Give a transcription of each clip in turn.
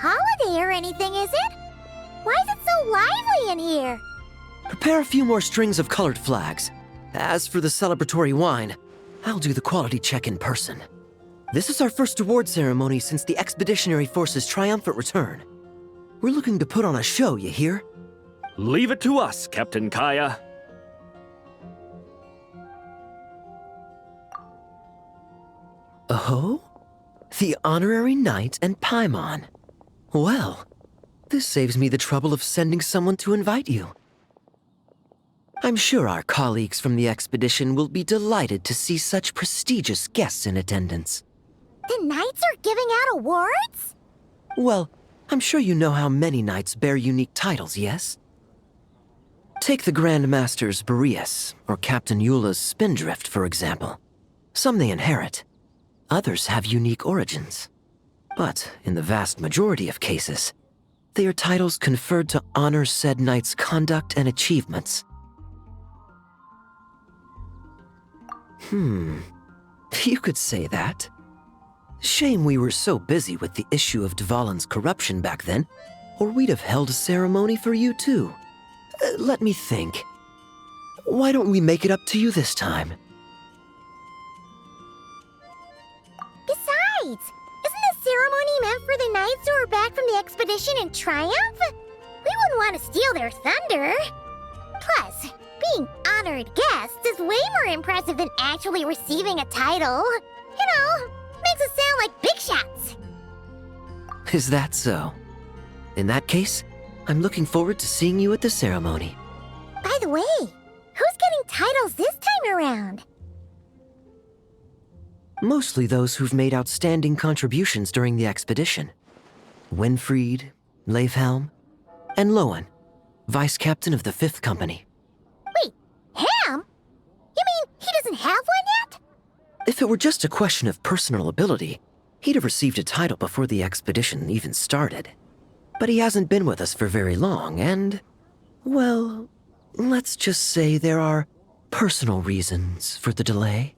holiday or anything, is it? Why is it so lively in here? Prepare a few more strings of colored flags. As for the celebratory wine, I'll do the quality check in person. This is our first award ceremony since the Expeditionary Force's triumphant return. We're looking to put on a show, you hear? Leave it to us, Captain Kaya. Oh? The Honorary Knight and Paimon. Well, this saves me the trouble of sending someone to invite you. I'm sure our colleagues from the expedition will be delighted to see such prestigious guests in attendance. The knights are giving out awards? Well, I'm sure you know how many knights bear unique titles, yes? Take the Grand Master's Boreas, or Captain Eula's Spindrift, for example. Some they inherit. Others have unique origins. But in the vast majority of cases, they are titles conferred to honor said knight's conduct and achievements. You could say that. Shame we were so busy with the issue of Dvalin's corruption back then, or we'd have held a ceremony for you too. Let me think. Why don't we make it up to you this time? Besides, isn't the ceremony meant for the knights who are back from the expedition in triumph? We wouldn't want to steal their thunder. Plus, being honored guests is way more impressive than actually receiving a title. You know, makes us sound like big shots. Is that so? In that case, I'm looking forward to seeing you at the ceremony. By the way, who's getting titles this time around? Mostly those who've made outstanding contributions during the expedition. Winfried, Leifhelm, and Lohen, Vice Captain of the 5th Company. Wait, him? You mean he doesn't have one yet? If it were just a question of personal ability, he'd have received a title before the expedition even started. But he hasn't been with us for very long, and, well, let's just say there are personal reasons for the delay.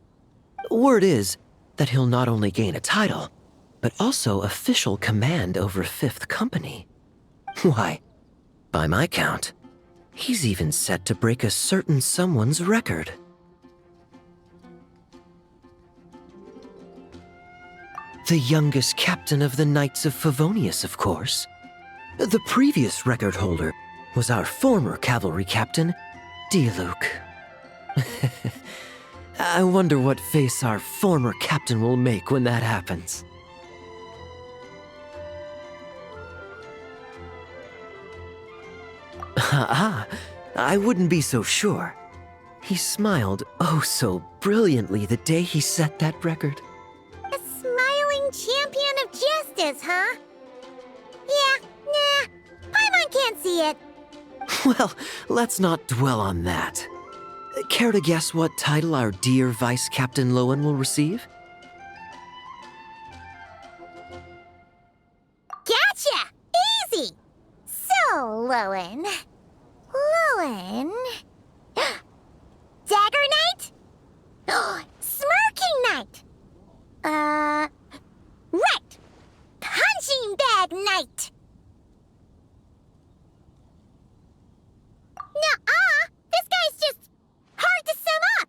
Word is that he'll not only gain a title, but also official command over 5th Company. Why, by my count, he's even set to break a certain someone's record. The youngest captain of the Knights of Favonius, of course. The previous record holder was our former cavalry captain, Diluc. I wonder what face our former captain will make when that happens. I wouldn't be so sure. He smiled oh so brilliantly the day he set that record. A smiling champion of justice, huh? Yeah, nah, Paimon can't see it. Well, let's not dwell on that. Care to guess what title our dear Vice Captain Lohen will receive? Gotcha! Easy! So, Lohen... Dagger Knight? Smirking Knight! Right! Punching Bag Knight! Nuh-uh! This guy's just hard to sum up!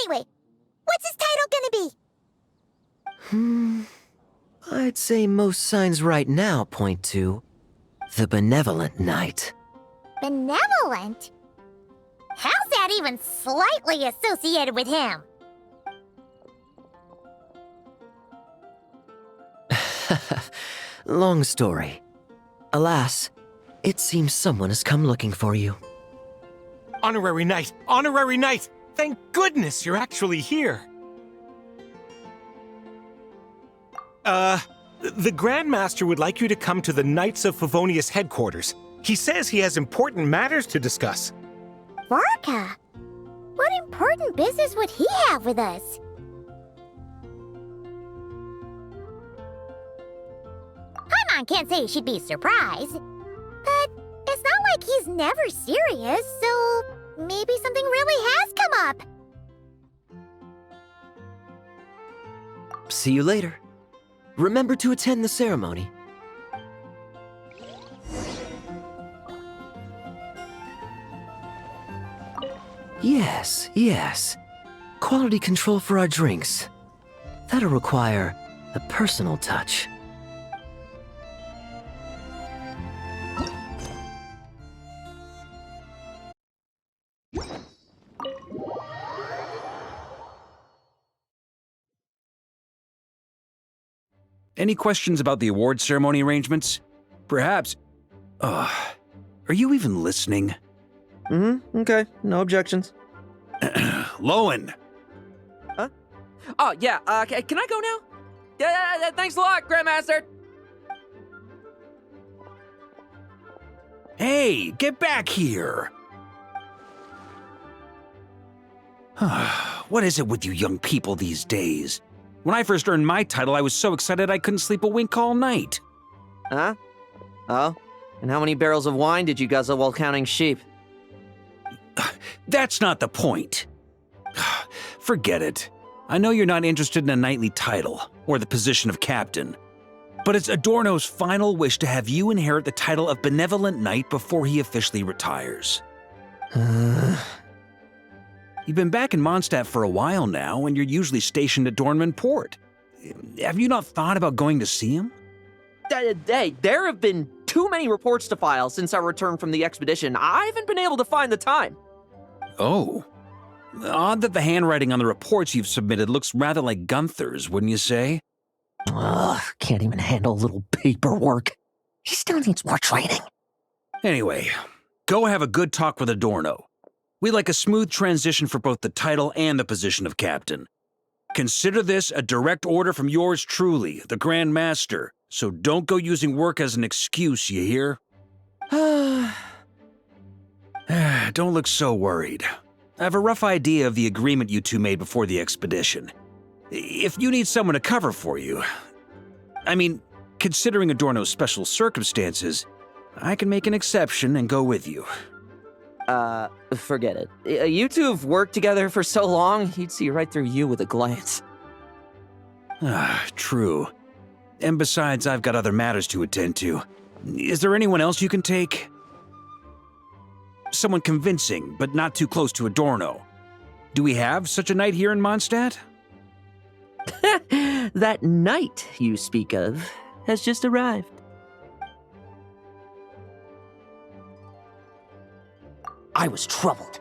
Anyway, what's his title gonna be? I'd say most signs right now point to the Benevolent Knight. Benevolent? How's that even slightly associated with him? Long story. Alas, it seems someone has come looking for you. Honorary Knight! Honorary Knight! Thank goodness you're actually here! The Grand Master would like you to come to the Knights of Favonius headquarters. He says he has important matters to discuss. Varka? What important business would he have with us? Paimon can't say she'd be surprised. But it's not like he's never serious, so maybe something really has come up. See you later. Remember to attend the ceremony. Yes. Quality control for our drinks. That'll require a personal touch. Any questions about the award ceremony arrangements? Perhaps. Are you even listening? Okay. No objections. Lohen! Oh, yeah, can I go now? Yeah, thanks a lot, Grandmaster! Hey, get back here! What is it with you young people these days? When I first earned my title, I was so excited I couldn't sleep a wink all night. Huh? Oh? And how many barrels of wine did you guzzle while counting sheep? That's not the point. Forget it. I know you're not interested in a knightly title, or the position of captain. But it's Adorno's final wish to have you inherit the title of Benevolent Knight before he officially retires. You've been back in Mondstadt for a while now, and you're usually stationed at Dornman Port. Have you not thought about going to see him? Hey, there have been too many reports to file since our return from the expedition. I haven't been able to find the time. Oh. Odd that the handwriting on the reports you've submitted looks rather like Gunther's, wouldn't you say? Ugh, can't even handle a little paperwork. He still needs more training. Anyway, go have a good talk with Adorno. We'd like a smooth transition for both the title and the position of captain. Consider this a direct order from yours truly, the Grand Master, so don't go using work as an excuse, you hear? Don't look so worried. I have a rough idea of the agreement you two made before the expedition. If you need someone to cover for you, I mean, considering Adorno's special circumstances, I can make an exception and go with you. Forget it. You two have worked together for so long, he'd see right through you with a glance. True. And besides, I've got other matters to attend to. Is there anyone else you can take? Someone convincing, but not too close to Adorno. Do we have such a knight here in Mondstadt? That knight you speak of has just arrived. I was troubled,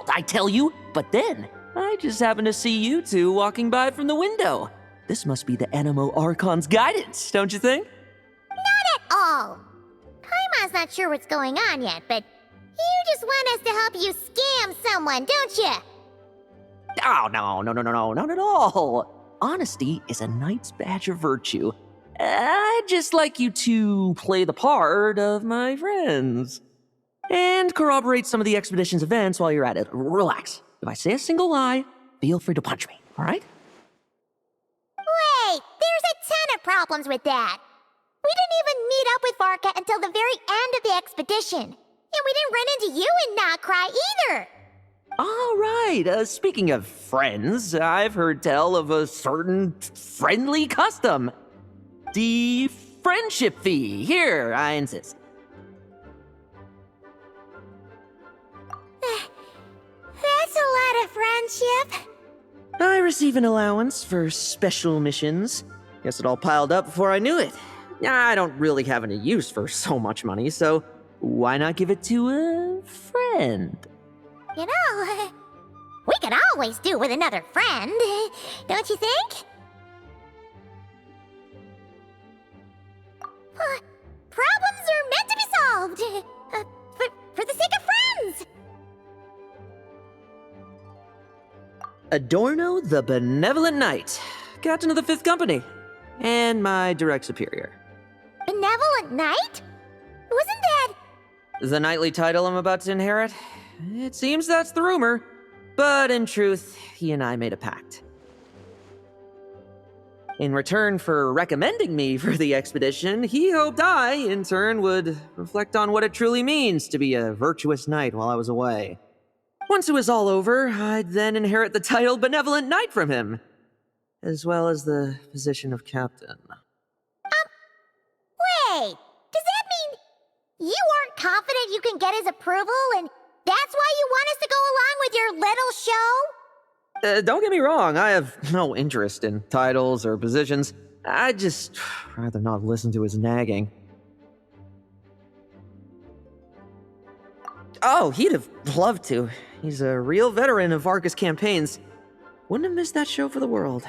I tell you, but then I just happened to see you two walking by from the window. This must be the Animo Archon's guidance, don't you think? Not at all. Paimon's not sure what's going on yet, but you just want us to help you scam someone, don't you? Oh, no, not at all. Honesty is a knight's badge of virtue. I'd just like you to play the part of my friends. And corroborate some of the expedition's events while you're at it. Relax. If I say a single lie, feel free to punch me, all right? Wait, there's a ton of problems with that. We didn't even meet up with Varka until the very end of the expedition. And we didn't run into you in Nocry either. All right, speaking of friends, I've heard tell of a certain friendly custom. The friendship fee. Here, I insist. That's a lot of friendship. I receive an allowance for special missions. Guess it all piled up before I knew it. I don't really have any use for so much money, so why not give it to a friend? You know, we could always do with another friend, don't you think? Problems are meant to be solved, for the sake of friends. Adorno the Benevolent Knight, Captain of the 5th Company, and my direct superior. Benevolent Knight? Wasn't that... The knightly title I'm about to inherit? It seems that's the rumor, but in truth, he and I made a pact. In return for recommending me for the expedition, he hoped I, in turn, would reflect on what it truly means to be a virtuous knight while I was away. Once it was all over, I'd then inherit the title Benevolent Knight from him, as well as the position of captain. Wait, does that mean you aren't confident you can get his approval and That's why you want us to go along with your little show? Don't get me wrong, I have no interest in titles or positions. I'd just rather not listen to his nagging. Oh, he'd have loved to. He's a real veteran of Arcus campaigns. Wouldn't have missed that show for the world.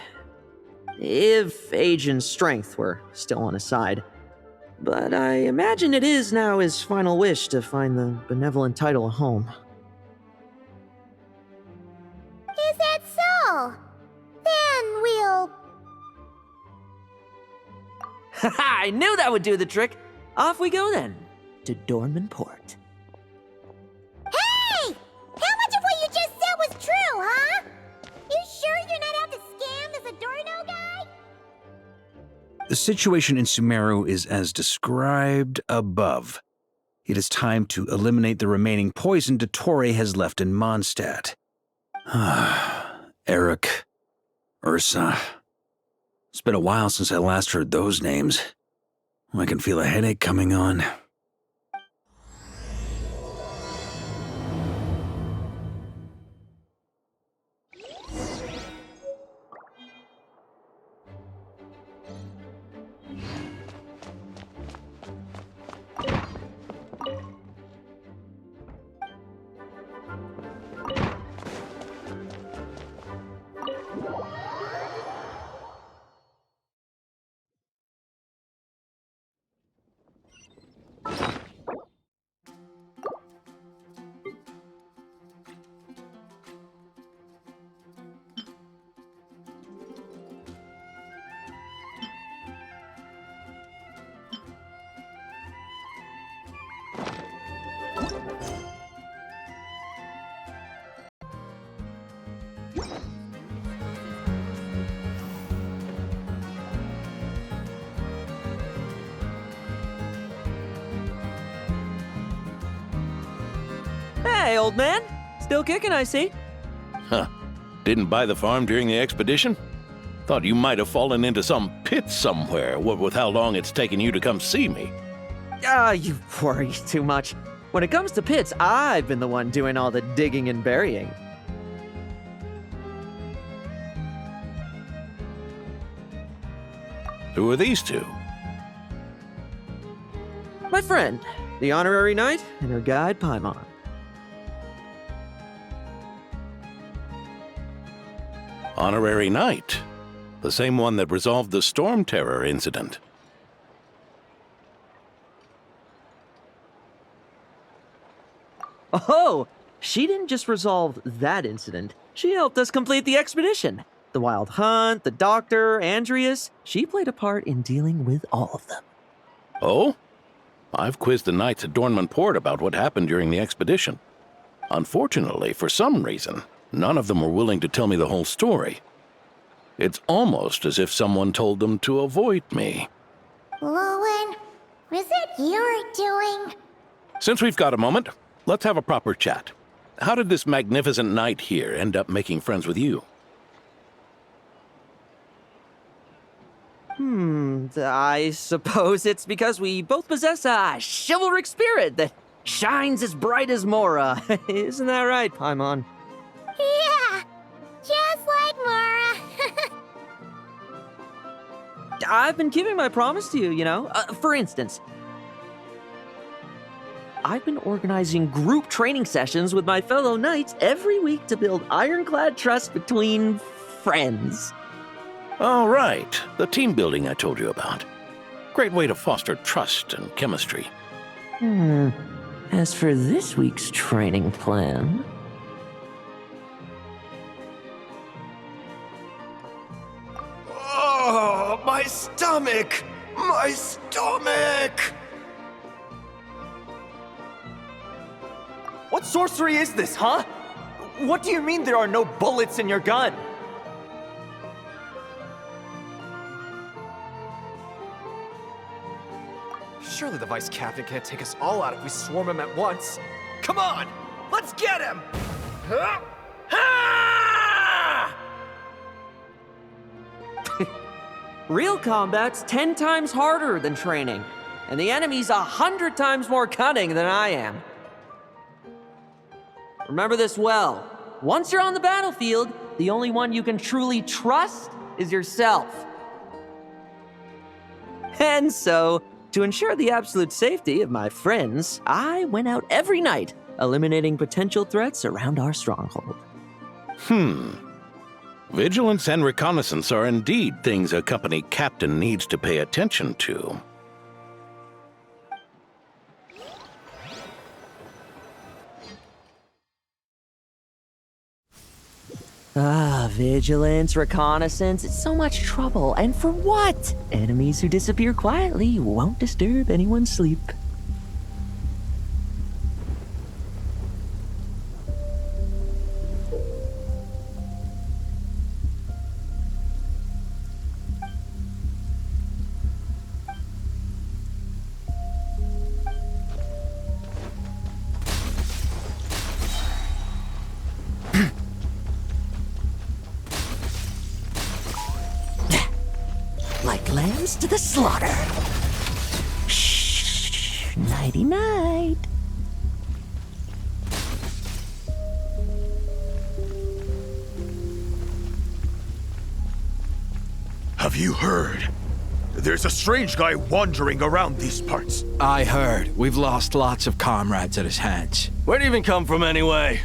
If age and strength were still on his side. But I imagine it is now his final wish to find the benevolent title a home. Is that so? Then we'll... Haha, I knew that would do the trick! Off we go then, to Dornman Port. Hey! How much of what you just said was true, huh? You sure you're not out to scam this Adorno guy? The situation in Sumeru is as described above. It is time to eliminate the remaining poison Dottore has left in Mondstadt. Eric, Ursa. It's been a while since I last heard those names. I can feel a headache coming on. Hey, old man. Still kicking, I see. Huh. Didn't buy the farm during the expedition? Thought you might have fallen into some pit somewhere, what with how long it's taken you to come see me. You worry too much. When it comes to pits, I've been the one doing all the digging and burying. Who are these two? My friend, the honorary knight, and her guide, Paimon. Honorary Knight. The same one that resolved the Storm Terror incident. Oh, she didn't just resolve that incident. She helped us complete the expedition. The Wild Hunt, the Doctor, Andreas. She played a part in dealing with all of them. Oh? I've quizzed the knights at Dornman Port about what happened during the expedition. Unfortunately, for some reason, none of them were willing to tell me the whole story. It's almost as if someone told them to avoid me. Lohen, was it your doing? Since we've got a moment, let's have a proper chat. How did this magnificent knight here end up making friends with you? I suppose it's because we both possess a chivalric spirit that shines as bright as Mora. Isn't that right, Paimon? Yeah, just like Mara. I've been keeping my promise to you, you know. For instance, I've been organizing group training sessions with my fellow knights every week to build ironclad trust between friends. All right, the team building I told you about. Great way to foster trust and chemistry. As for this week's training plan... Oh, my stomach! My stomach! What sorcery is this, huh? What do you mean there are no bullets in your gun? Surely the Vice Captain can't take us all out if we swarm him at once. Come on! Let's get him! Huh? Ah! Real combat's 10 times harder than training, and the enemy's 100 times more cunning than I am. remember this well. Once you're on the battlefield, the only one you can truly trust is yourself. And so, to ensure the absolute safety of my friends, I went out every night, eliminating potential threats around our stronghold. Vigilance and reconnaissance are indeed things a company captain needs to pay attention to. Vigilance, reconnaissance, it's so much trouble. And for what? Enemies who disappear quietly won't disturb anyone's sleep. Like lambs to the slaughter. Shh, nighty-night. Have you heard? There's a strange guy wandering around these parts. I heard. We've lost lots of comrades at his hands. Where'd he even come from anyway?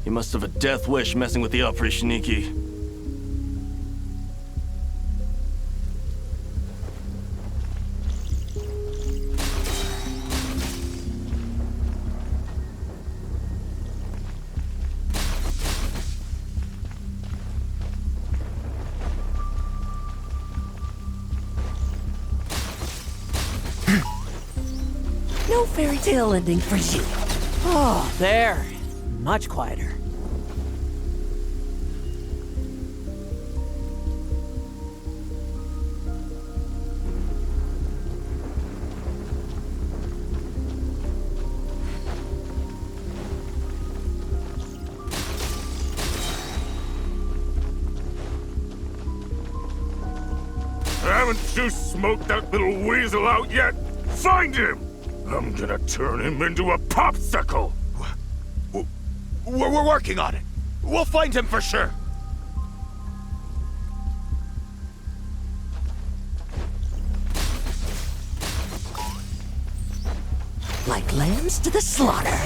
He must have a death wish messing with the Oprichniki. No fairy tale ending for you. Oh, there. Much quieter. Haven't you smoked that little weasel out yet? Find him! I'm gonna turn him into a popsicle! We're working on it. We'll find him for sure. Like lambs to the slaughter.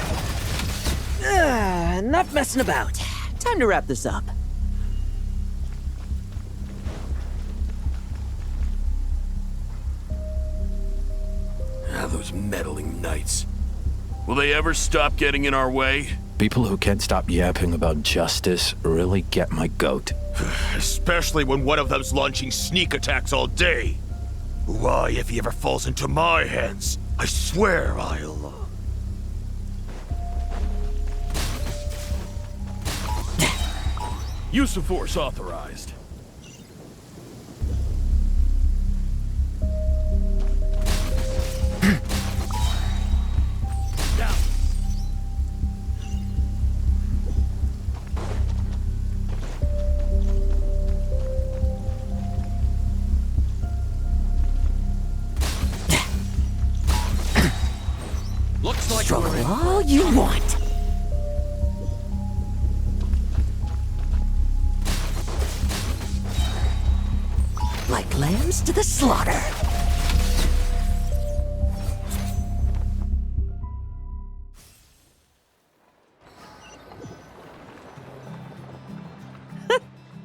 Enough messing about. Time to wrap this up. Those meddling knights. Will they ever stop getting in our way? People who can't stop yapping about justice really get my goat. Especially when one of them's launching sneak attacks all day. Why, if he ever falls into my hands, I swear I'll... Use of force authorized. Looks like Struggle all you want. Like lambs to the slaughter.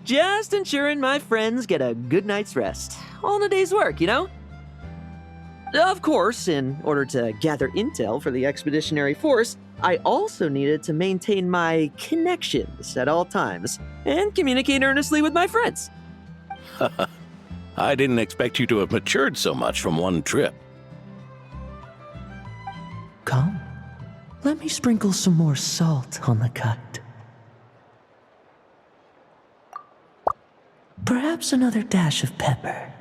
Just ensuring my friends get a good night's rest. All in a day's work, you know? Of course, in order to gather intel for the expeditionary force, I also needed to maintain my connections at all times and communicate earnestly with my friends. I didn't expect you to have matured so much from one trip. Come, let me sprinkle some more salt on the cut. Perhaps another dash of pepper.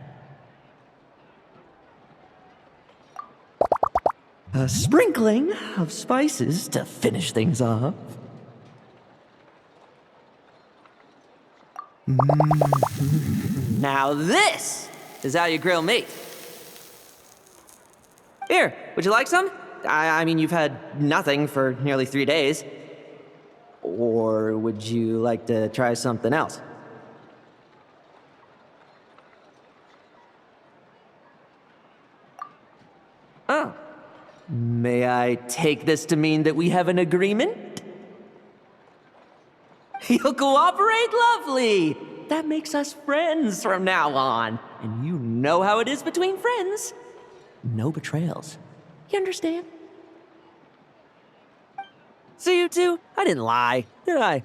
A sprinkling of spices to finish things off. Now this is how you grill meat. Here, would you like some? I mean, you've had nothing for nearly 3 days. Or would you like to try something else? Oh. May I take this to mean that we have an agreement? You'll cooperate? Lovely! That makes us friends from now on. And you know how it is between friends. No betrayals. You understand? So you two, I didn't lie, did I?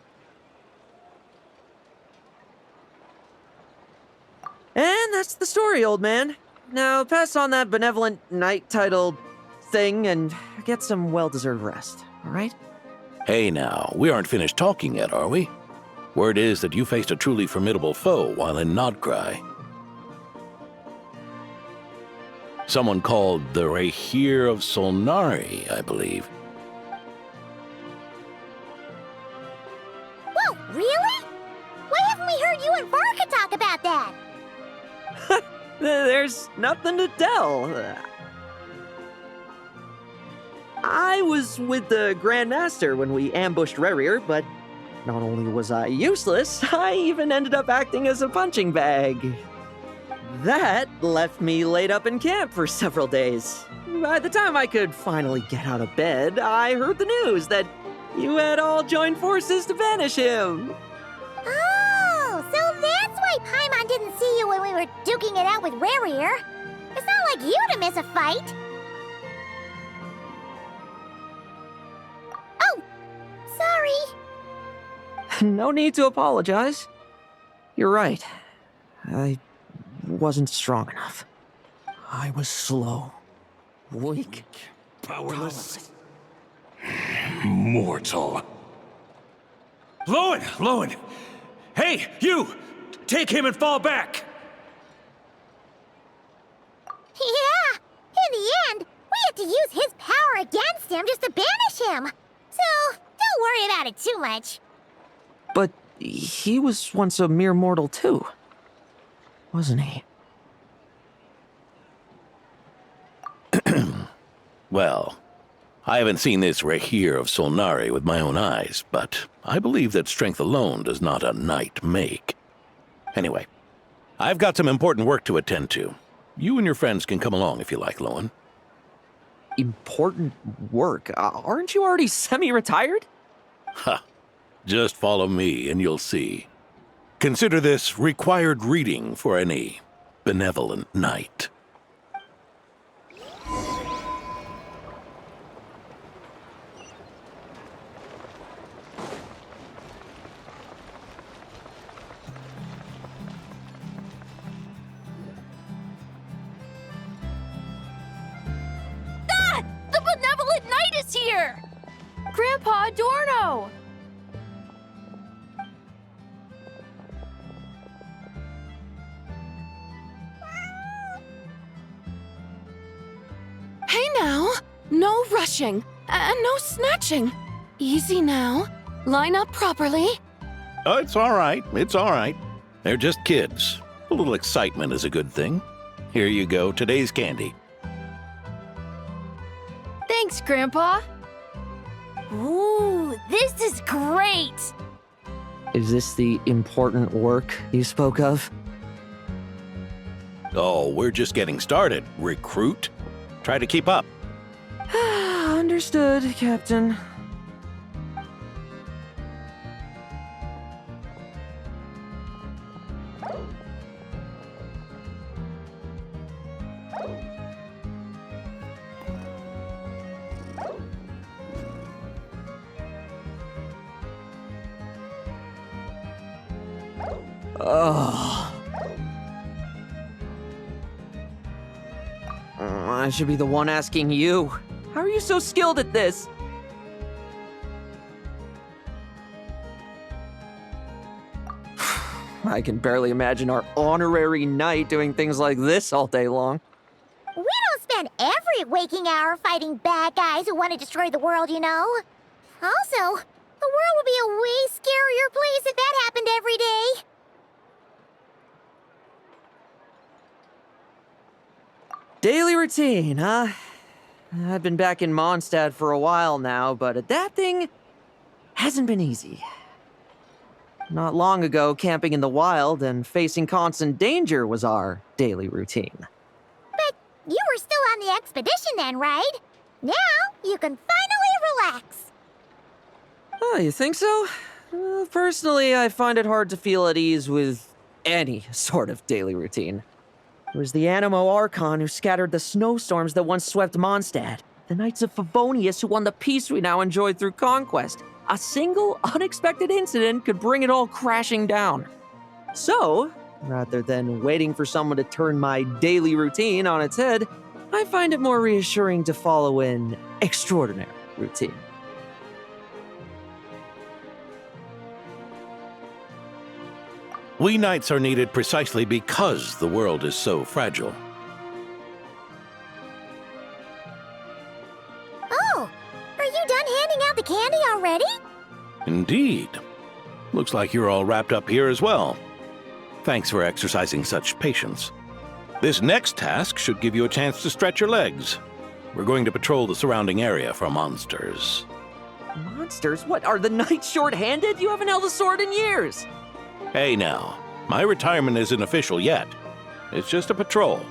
And that's the story, old man. Now pass on that benevolent knight title thing and get some well-deserved rest, all right? Hey now, we aren't finished talking yet, are we? Word is that you faced a truly formidable foe while in Nodcry. Someone called the Rahir of Solnari, I believe. Whoa, really? Why haven't we heard you and Varka talk about that? There's nothing to tell. I was with the Grand Master when we ambushed Rerir, but not only was I useless, I even ended up acting as a punching bag. That left me laid up in camp for several days. By the time I could finally get out of bed, I heard the news that you had all joined forces to banish him. Oh, so that's why Paimon didn't see you when we were duking it out with Rerir. It's not like you to miss a fight. Oh, sorry. No need to apologize. You're right. I wasn't strong enough. I was slow, weak, Powerless. Mortal. Lohen! Hey, you! Take him and fall back! Yeah, in the end, we had to use his power against him just to banish him. So, don't worry about it too much. but he was once a mere mortal too, wasn't he? Well, I haven't seen this Rahir of Solnari with my own eyes, but I believe that strength alone does not a knight make. Anyway, I've got some important work to attend to. You and your friends can come along if you like, Lohen. Important work? Aren't you already semi-retired? Ha! Just follow me and you'll see. Consider this required reading for any benevolent knight. The benevolent knight is here! Grandpa Adorno! Hey now! No rushing, and no snatching. Easy now. Line up properly. Oh, it's all right. It's all right. They're just kids. A little excitement is a good thing. Here you go, today's candy. Thanks, Grandpa. Ooh, this is great! Is this the important work you spoke of? Oh, we're just getting started, recruit. Try to keep up. Understood, Captain. Oh. I should be the one asking you. How are you so skilled at this? I can barely imagine our honorary knight doing things like this all day long. We don't spend every waking hour fighting bad guys who want to destroy the world, you know. Also, the world would be a way scarier place if that happened every day. Daily routine, huh? I've been back in Mondstadt for a while now, but adapting hasn't been easy. Not long ago, camping in the wild and facing constant danger was our daily routine. But you were still on the expedition then, right? Now you can finally relax. Oh, you think so? Personally, I find it hard to feel at ease with any sort of daily routine. It was the Animo Archon who scattered the snowstorms that once swept Mondstadt, the Knights of Favonius who won the peace we now enjoy through conquest. A single, unexpected incident could bring it all crashing down. So, rather than waiting for someone to turn my daily routine on its head, I find it more reassuring to follow an extraordinary routine. We knights are needed precisely because the world is so fragile. Oh, are you done handing out the candy already? Indeed. Looks like you're all wrapped up here as well. Thanks for exercising such patience. This next task should give you a chance to stretch your legs. We're going to patrol the surrounding area for monsters. Monsters? What, are the knights short-handed? You haven't held a sword in years! Hey now, my retirement isn't official yet. It's just a patrol.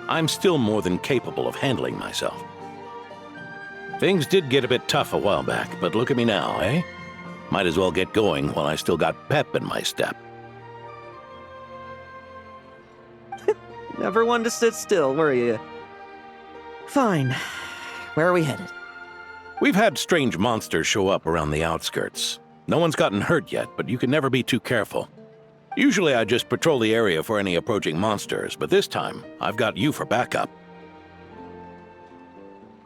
I'm still more than capable of handling myself. Things did get a bit tough a while back, but look at me now, eh? Might as well get going while I still got pep in my step. Never one to sit still, were you? Fine. Where are we headed? We've had strange monsters show up around the outskirts. No one's gotten hurt yet, but you can never be too careful. Usually I just patrol the area for any approaching monsters, but this time, I've got you for backup.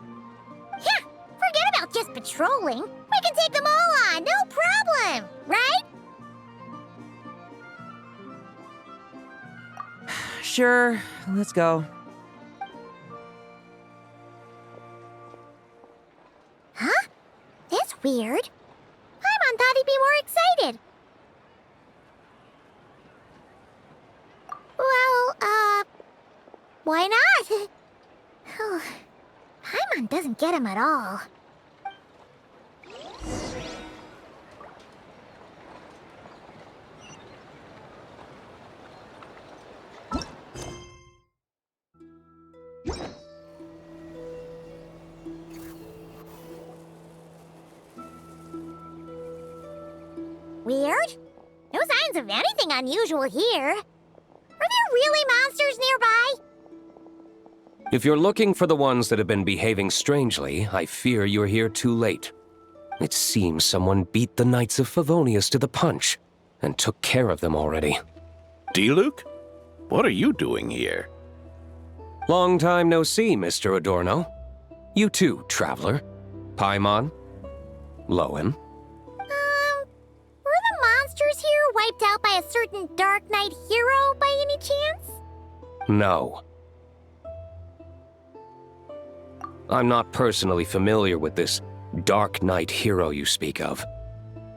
Yeah, forget about just patrolling. We can take them all on, no problem, right? Sure, let's go. Huh? That's weird. Paimon thought he'd be more excited. Well, why not? Paimon doesn't get him at all. Weird? No signs of anything unusual here. Are there really monsters nearby? If you're looking for the ones that have been behaving strangely, I fear you're here too late. It seems someone beat the Knights of Favonius to the punch, and took care of them already. D-Luke? What are you doing here? Long time no see, Mr. Adorno. You too, traveler. Paimon? Lohen? Were the monsters here wiped out by a certain Dark Knight hero by any chance? No. I'm not personally familiar with this Dark Knight hero you speak of.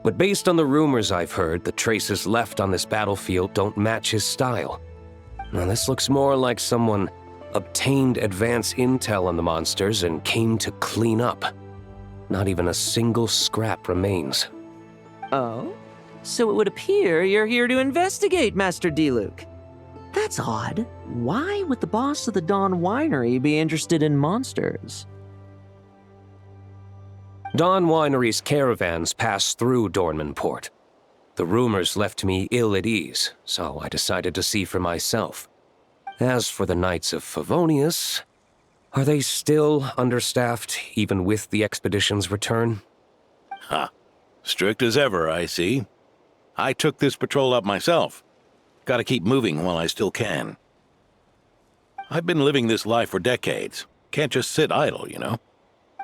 But based on the rumors I've heard, the traces left on this battlefield don't match his style. Now this looks more like someone obtained advance intel on the monsters and came to clean up. Not even a single scrap remains. Oh? So it would appear you're here to investigate, Master D-Luke. That's odd. Why would the boss of the Dawn Winery be interested in monsters? Dawn Winery's caravans pass through Dornman Port. The rumors left me ill at ease, so I decided to see for myself. As for the Knights of Favonius, are they still understaffed, even with the expedition's return? Ha! Strict as ever, I see. I took this patrol up myself. Gotta keep moving while I still can. I've been living this life for decades. Can't just sit idle, you know?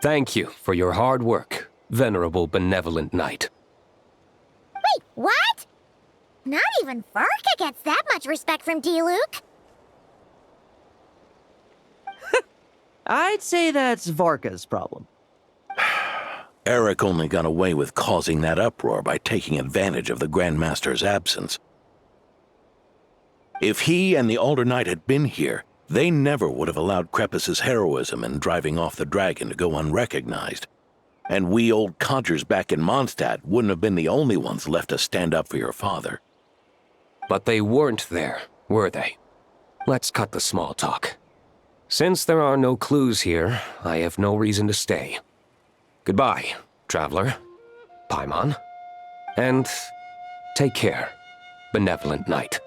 Thank you for your hard work, venerable benevolent knight. Wait, what? Not even Varka gets that much respect from D-Luke. I'd say that's Varka's problem. Eric only got away with causing that uproar by taking advantage of the Grandmaster's absence. If he and the Alder Knight had been here, they never would have allowed Krepus's heroism in driving off the dragon to go unrecognized. And we old codgers back in Mondstadt wouldn't have been the only ones left to stand up for your father. But they weren't there, were they? Let's cut the small talk. Since there are no clues here, I have no reason to stay. Goodbye, traveler, Paimon, and take care, benevolent knight.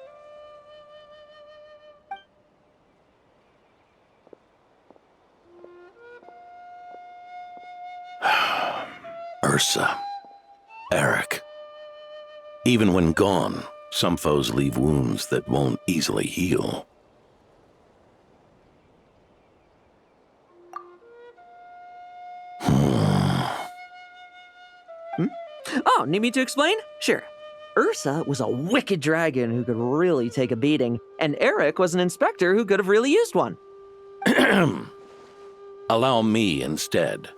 Ursa. Eric. Even when gone, some foes leave wounds that won't easily heal. Oh, need me to explain? Sure. Ursa was a wicked dragon who could really take a beating, and Eric was an inspector who could have really used one. Allow me instead.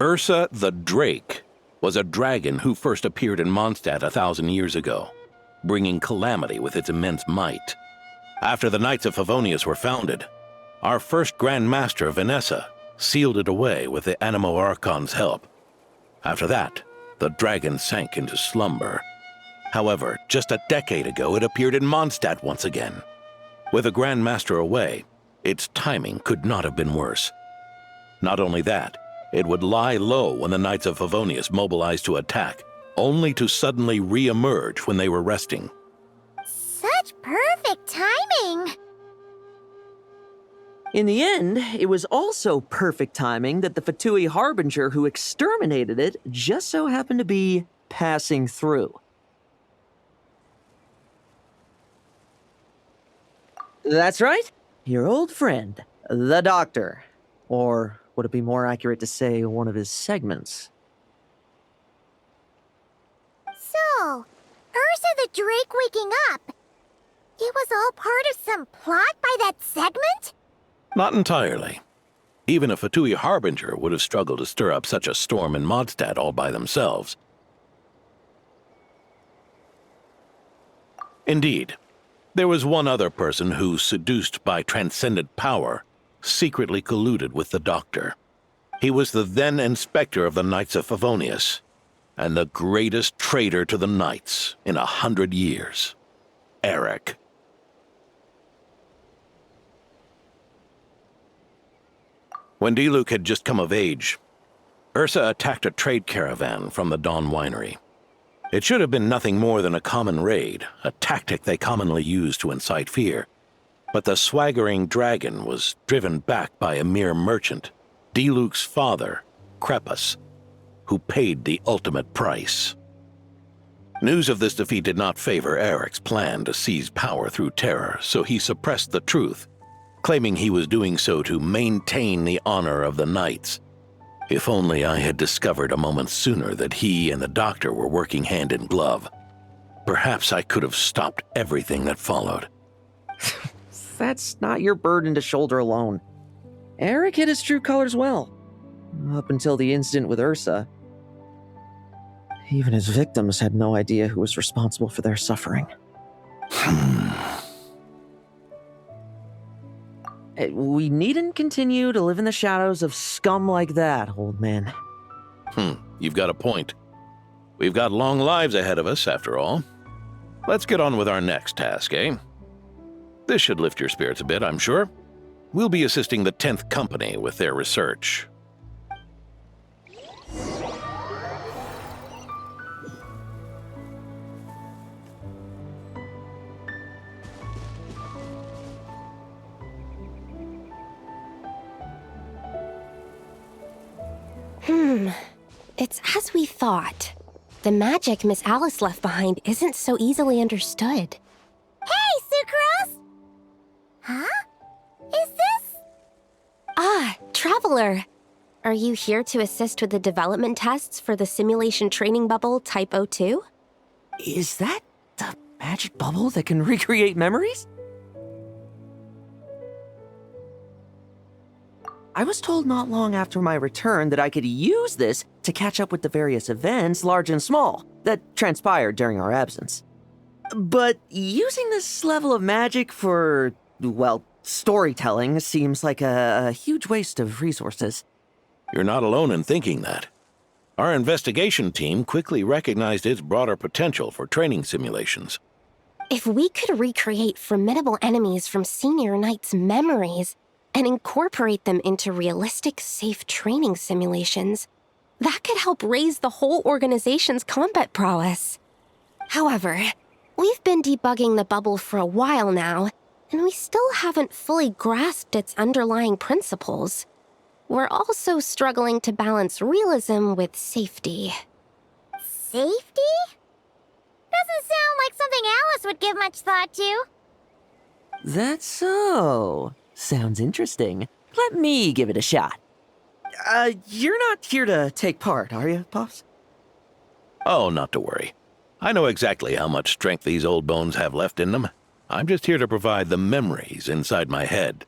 Ursa the Drake was a dragon who first appeared in Mondstadt 1,000 years ago, bringing calamity with its immense might. After the Knights of Favonius were founded, our first Grand Master, Vanessa, sealed it away with the Animo Archon's help. After that, the dragon sank into slumber. However, just a decade ago, it appeared in Mondstadt once again. With the Grand Master away, its timing could not have been worse. Not only that, it would lie low when the Knights of Favonius mobilized to attack, only to suddenly re-emerge when they were resting. Such perfect timing! In the end, it was also perfect timing that the Fatui Harbinger who exterminated it just so happened to be passing through. That's right, your old friend, the Doctor. Or would it be more accurate to say one of his segments? So, Ursa the Drake waking up. It was all part of some plot by that segment? Not entirely. Even a Fatui Harbinger would have struggled to stir up such a storm in Mondstadt all by themselves. Indeed, there was one other person who, seduced by transcendent power, secretly colluded with the Doctor. He was the then Inspector of the Knights of Favonius, and the greatest traitor to the Knights in 100 years. Eric. When Diluc had just come of age, Ursa attacked a trade caravan from the Dawn Winery. It should have been nothing more than a common raid, a tactic they commonly use to incite fear. But the swaggering dragon was driven back by a mere merchant, Diluc's father, Lepus, who paid the ultimate price. News of this defeat did not favor Eric's plan to seize power through terror, so he suppressed the truth, claiming he was doing so to maintain the honor of the Knights. If only I had discovered a moment sooner that he and the Doctor were working hand in glove. Perhaps I could have stopped everything that followed. That's not your burden to shoulder alone. Eric hid his true colors well. Up until the incident with Ursa. Even his victims had no idea who was responsible for their suffering. We needn't continue to live in the shadows of scum like that, old man. You've got a point. We've got long lives ahead of us, after all. Let's get on with our next task, eh? This should lift your spirits a bit, I'm sure. We'll be assisting the 10th Company with their research. It's as we thought. The magic Miss Alice left behind isn't so easily understood. Hey, Sucrose! Huh? Is this? Ah, Traveler. Are you here to assist with the development tests for the simulation training bubble Type 02? Is that the magic bubble that can recreate memories? I was told not long after my return that I could use this to catch up with the various events, large and small, that transpired during our absence. But using this level of magic for, well, storytelling seems like a huge waste of resources. You're not alone in thinking that. Our investigation team quickly recognized its broader potential for training simulations. If we could recreate formidable enemies from Senior Knight's memories and incorporate them into realistic, safe training simulations, that could help raise the whole organization's combat prowess. However, we've been debugging the bubble for a while now, and we still haven't fully grasped its underlying principles. We're also struggling to balance realism with safety. Safety? Doesn't sound like something Alice would give much thought to. That's so. Sounds interesting. Let me give it a shot. You're not here to take part, are you, Pops? Oh, not to worry. I know exactly how much strength these old bones have left in them. I'm just here to provide the memories inside my head.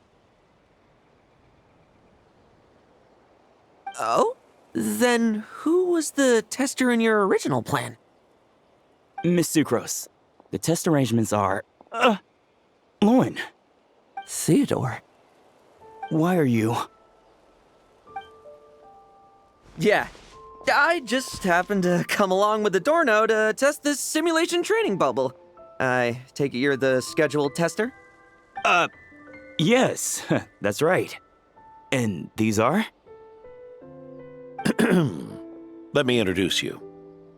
Oh? Then who was the tester in your original plan? Miss Sucrose, the test arrangements are... Lohen. Theodore. Why are you... Yeah, I just happened to come along with the Dorno to test this simulation training bubble. I take it you're the scheduled tester? Yes, that's right. And these are? Let me introduce you.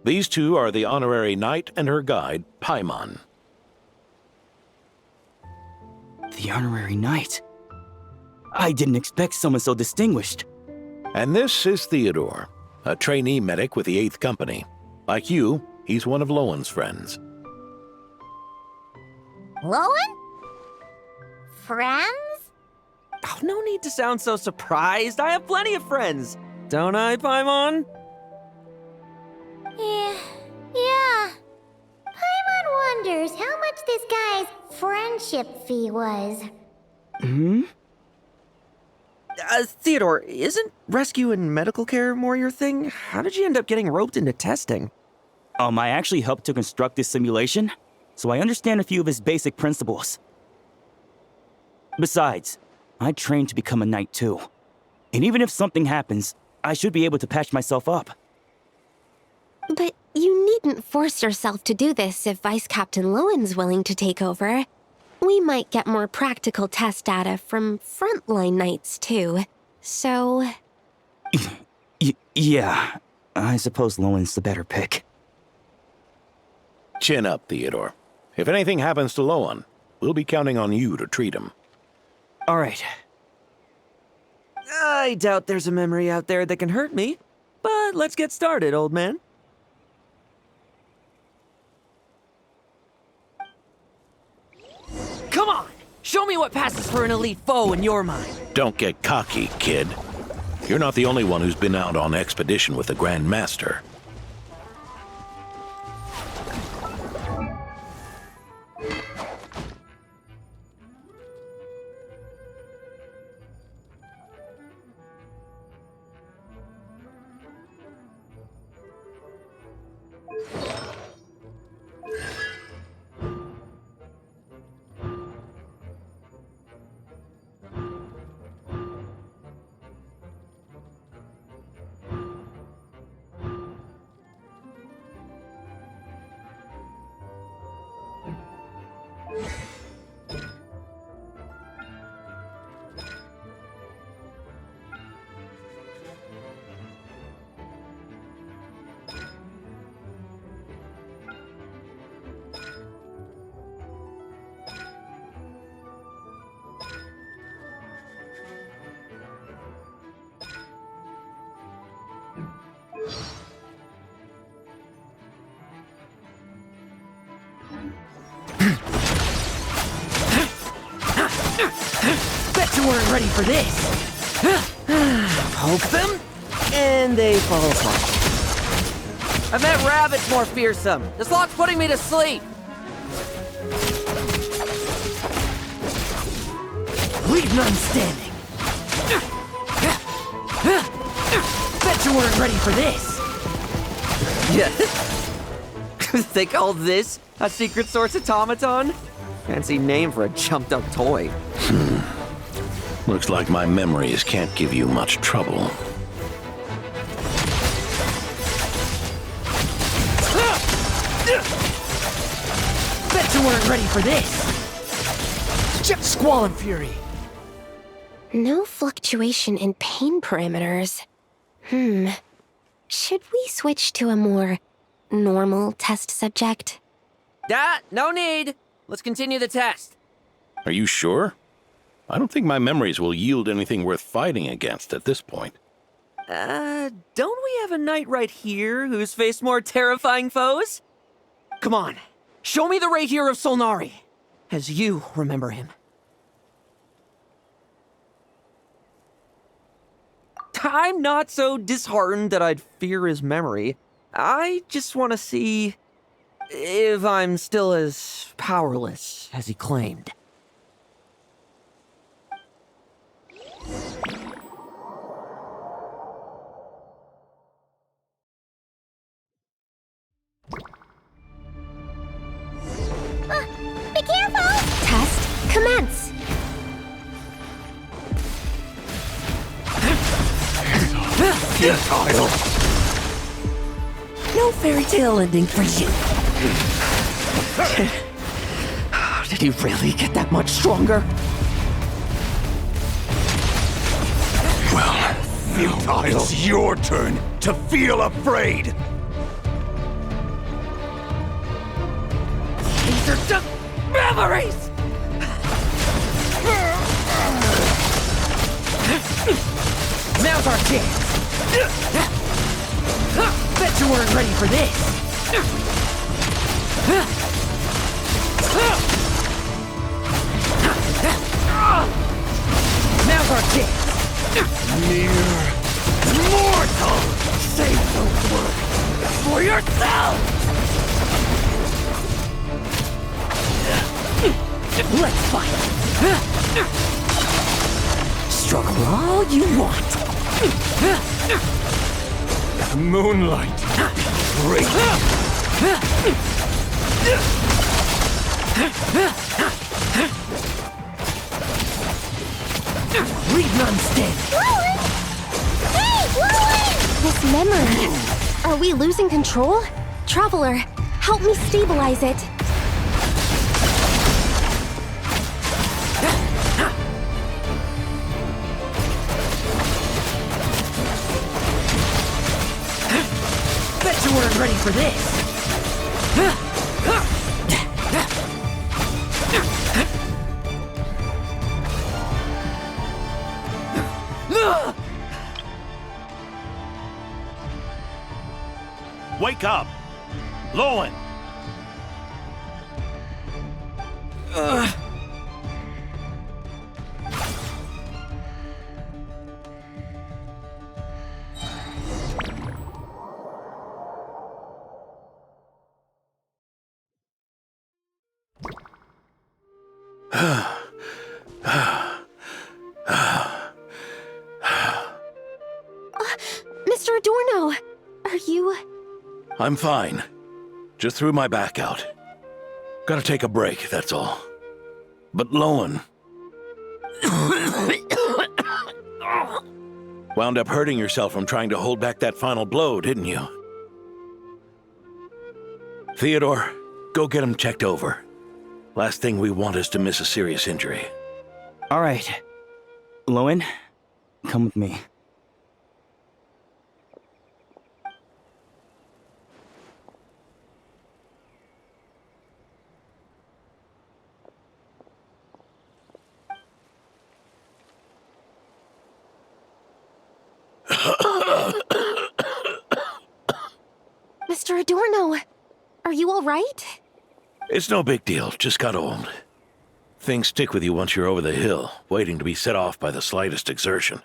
These two are the honorary knight and her guide, Paimon. The honorary knight? I didn't expect someone so distinguished. And this is Theodore, a trainee medic with the 8th Company. Like you, he's one of Lowen's friends. Lohen? Friends? Oh, no need to sound so surprised. I have plenty of friends. Don't I, Paimon? Yeah. Paimon wonders how much this guy's friendship fee was. Hmm? Theodore, isn't rescue and medical care more your thing? How did you end up getting roped into testing? I actually helped to construct this simulation, so I understand a few of his basic principles. Besides, I trained to become a knight too. And even if something happens, I should be able to patch myself up. But you needn't force yourself to do this if Vice Captain Lowen's willing to take over. We might get more practical test data from frontline knights too, so... Yeah, I suppose Lowen's the better pick. Chin up, Theodore. If anything happens to Lowen, we'll be counting on you to treat him. All right. I doubt there's a memory out there that can hurt me, but let's get started, old man. Come on! Show me what passes for an elite foe in your mind. Don't get cocky, kid. You're not the only one who's been out on expedition with the Grand Master. Bet you weren't ready for this. Poke them, and they fall apart. I've met rabbits more fearsome. This lock's putting me to sleep. Leave none standing. Bet you weren't ready for this. Yeah. They call this a secret source automaton? Fancy name for a jumped-up toy. Looks like my memories can't give you much trouble. you weren't ready for this. Squall and fury. No fluctuation in pain parameters. Should we switch to a more normal test subject? No need. Let's continue the test. Are you sure? I don't think my memories will yield anything worth fighting against at this point. Don't we have a knight right here who's faced more terrifying foes? Come on, show me the Rahier of Solnari, as you remember him. I'm not so disheartened that I'd fear his memory. I just want to see if I'm still as powerless as he claimed. Be careful! Test commence. Futile! No fairy tale ending for you. Did he really get that much stronger? Well, futile. It's your turn to feel afraid. These are just memories! Now's our chance! Bet you weren't ready for this! Now's our chance! Mere mortal! Say those words for yourself! Let's fight! Struggle all you want! Moonlight! Great! Leave none stand! Lohen! Hey, Lohen! This memory. Are we losing control? Traveler, help me stabilize it. Bet you weren't ready for this! Wake up! Lohen! Mr. Adorno, are you... I'm fine. Just threw my back out. Gotta take a break, that's all. But Lohen... wound up hurting yourself from trying to hold back that final blow, didn't you? Theodore, go get him checked over. Last thing we want is to miss a serious injury. All right. Lohen, come with me. Mr. Adorno, are you all right? It's no big deal, just got old. Things stick with you once you're over the hill, waiting to be set off by the slightest exertion.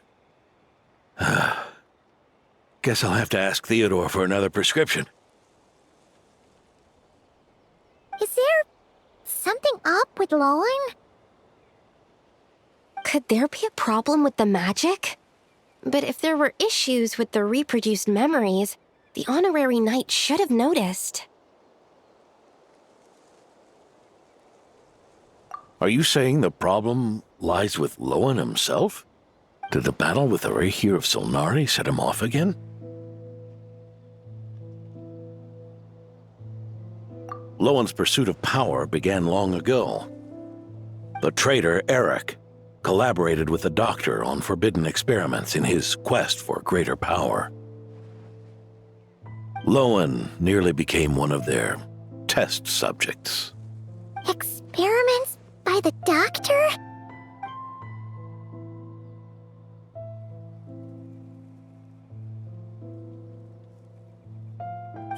Guess I'll have to ask Theodore for another prescription. Is there something up with Lohen? Could there be a problem with the magic? But if there were issues with the reproduced memories, the honorary knight should have noticed. Are you saying the problem lies with Lohen himself? Did the battle with the Rahier of Solnari set him off Lowen's pursuit of power began long ago. The traitor, Eric, collaborated with the Doctor on forbidden experiments in his quest for greater power. Lohen nearly became one of their test subjects. Experiments by the Doctor?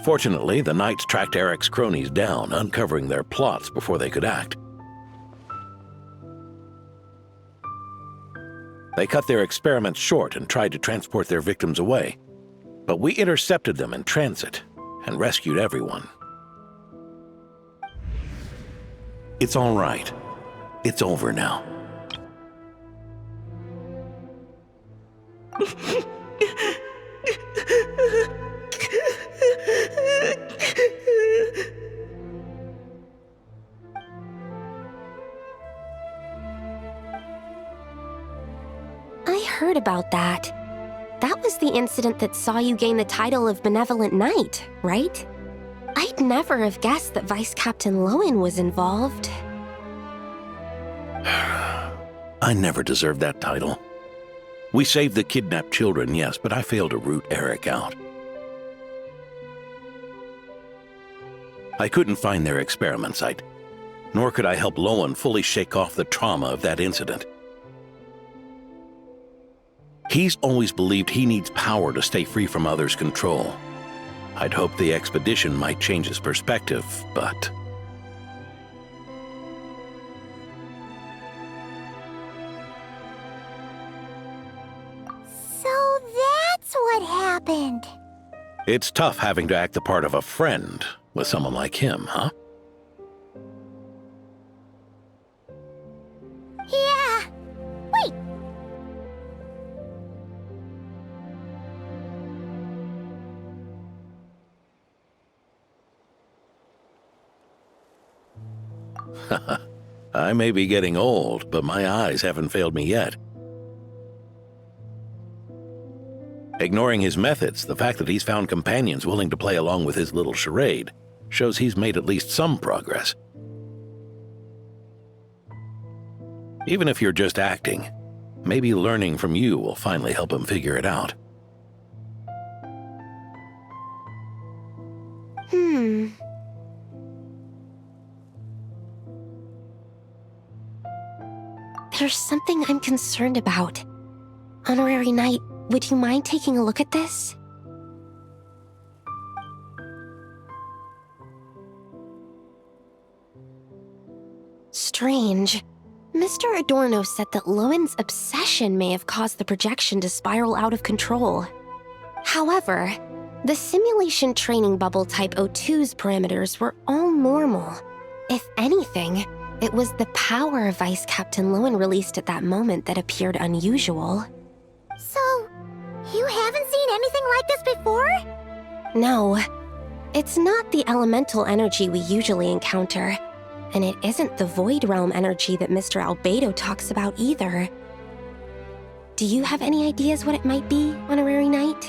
Fortunately, the Knights tracked Eric's cronies down, uncovering their plots before they could act. They cut their experiments short and tried to transport their victims away, but we intercepted them in transit and rescued everyone. It's all right. It's over now. I heard about that. That was the incident that saw you gain the title of Benevolent Knight, right? I'd never have guessed that Vice Captain Lohen was involved. I never deserved that title. We saved the kidnapped children, yes, but I failed to root Eric out. I couldn't find their experiment site, nor could I help Lohen fully shake off the trauma of that incident. He's always believed he needs power to stay free from others' control. I'd hoped the expedition might change his perspective, but... So that's what happened. It's tough having to act the part of a friend with someone like him, huh? Yeah. Wait. I may be getting old, but my eyes haven't failed me yet. Ignoring his methods, the fact that he's found companions willing to play along with his little charade shows he's made at least some progress. Even if you're just acting, maybe learning from you will finally help him figure it out. There's something I'm concerned about. Honorary Knight, would you mind taking a look at this? Strange. Mr. Adorno said that Lowen's obsession may have caused the projection to spiral out of control. However, the simulation training bubble type O2's parameters were all normal. If anything, it was the power Vice Captain Lohen released at that moment that appeared unusual. So, you haven't seen anything like this before? No, it's not the elemental energy we usually encounter, and it isn't the Void Realm energy that Mr. Albedo talks about either. Do you have any ideas what it might be, Honorary Knight?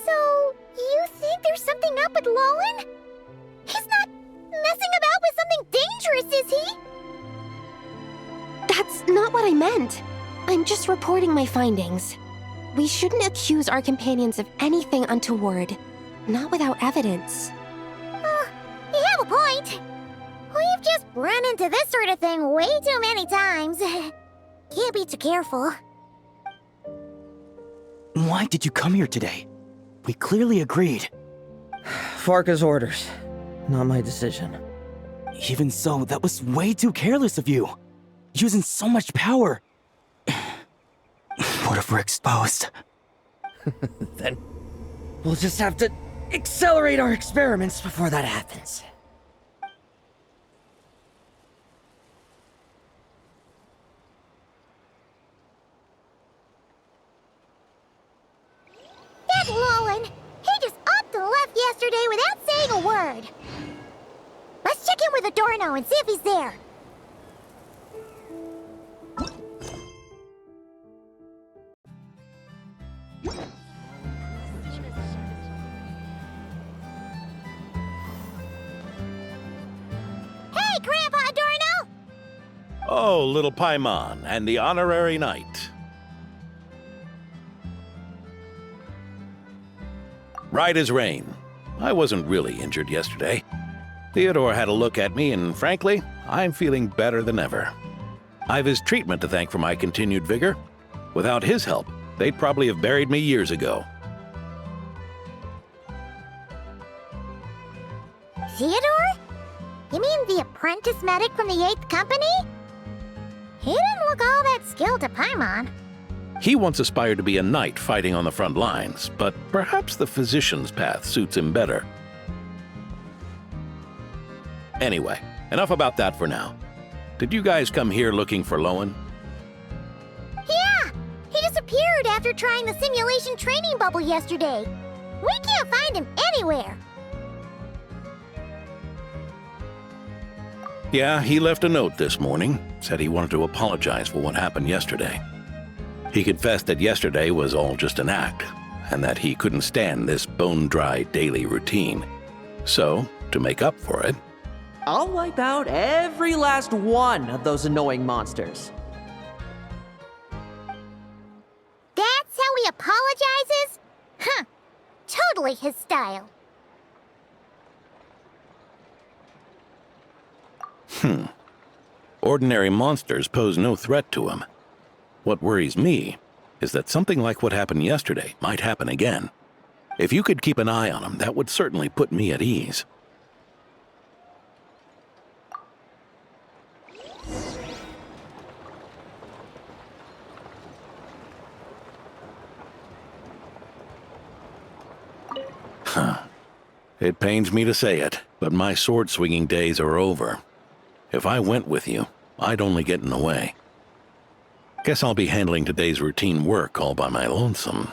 So, you think there's something up with Lohen? He's not messing about with something dangerous, is he? That's not what I meant. I'm just reporting my findings. We shouldn't accuse our companions of anything untoward, not without evidence. You have a point. We've just run into this sort of thing way too many times. Can't be too careful. Why did you come here today? We clearly agreed. Farka's orders, not my decision. Even so, that was way too careless of you. Using so much power. What if we're exposed? Then we'll just have to accelerate our experiments before that happens. That Lohen, he just upped and left yesterday without saying a word. Let's check in with Adorno and see if he's there. Hey, Grandpa Adorno! Oh, little Paimon and the honorary knight. Right as rain. I wasn't really injured yesterday. Theodore had a look at me, and frankly, I'm feeling better than ever. I've his treatment to thank for my continued vigor. Without his help, they'd probably have buried me years ago. Theodore? You mean the apprentice medic from the 8th Company? He didn't look all that skilled to Paimon. He once aspired to be a knight fighting on the front lines, but perhaps the physician's path suits him better. Anyway, enough about that for now. Did you guys come here looking for Lohen? Yeah! He disappeared after trying the simulation training bubble yesterday. We can't find him anywhere. Yeah, he left a note this morning. Said he wanted to apologize for what happened yesterday. He confessed that yesterday was all just an act, and that he couldn't stand this bone-dry daily routine. So, to make up for it, I'll wipe out every last one of those annoying monsters. That's how he apologizes? Huh. Totally his style. Ordinary monsters pose no threat to him. What worries me is that something like what happened yesterday might happen again. If you could keep an eye on him, that would certainly put me at ease. It pains me to say it, but my sword-swinging days are over. If I went with you, I'd only get in the way. Guess I'll be handling today's routine work all by my lonesome.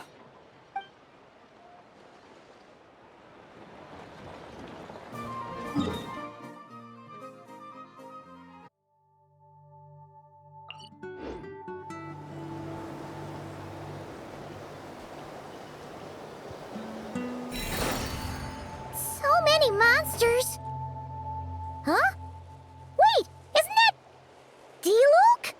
So many monsters. Huh? Wait, isn't that D-Luke?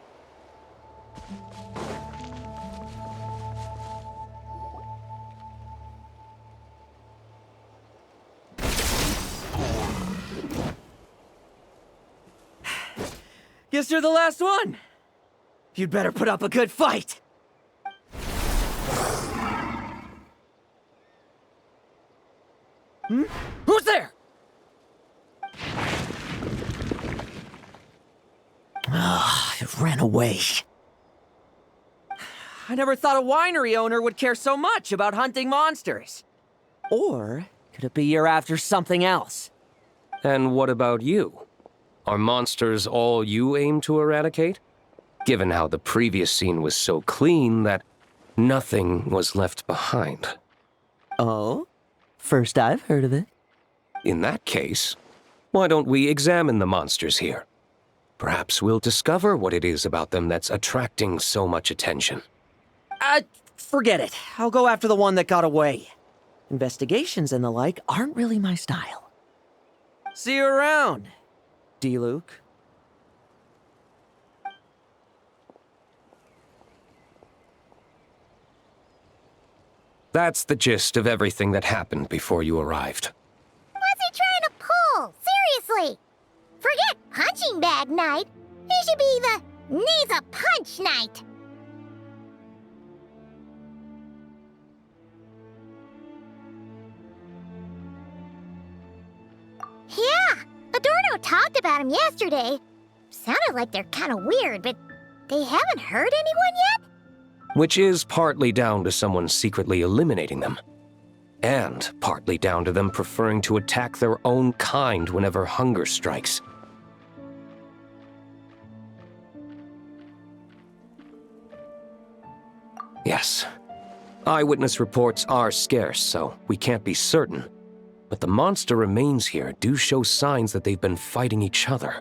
Guess you're the last one. You'd better put up a good fight. Who's there? It ran away. I never thought a winery owner would care so much about hunting monsters. Or could it be you're after something else? And what about you? Are monsters all you aim to eradicate? Given how the previous scene was so clean that nothing was left behind. Oh? First I've heard of it. In that case, why don't we examine the monsters here? Perhaps we'll discover what it is about them that's attracting so much attention. Forget it. I'll go after the one that got away. Investigations and the like aren't really my style. See you around, D-Luke. That's the gist of everything that happened before you arrived. What's he trying to pull? Seriously! Forget punching bag night. He should be the needs a punch night. Yeah, Adorno talked about him yesterday. Sounded like they're kind of weird, but they haven't hurt anyone yet? Which is partly down to someone secretly eliminating them. And partly down to them preferring to attack their own kind whenever hunger strikes. Yes. Eyewitness reports are scarce, so we can't be certain. but the monster remains here do show signs that they've been fighting each other.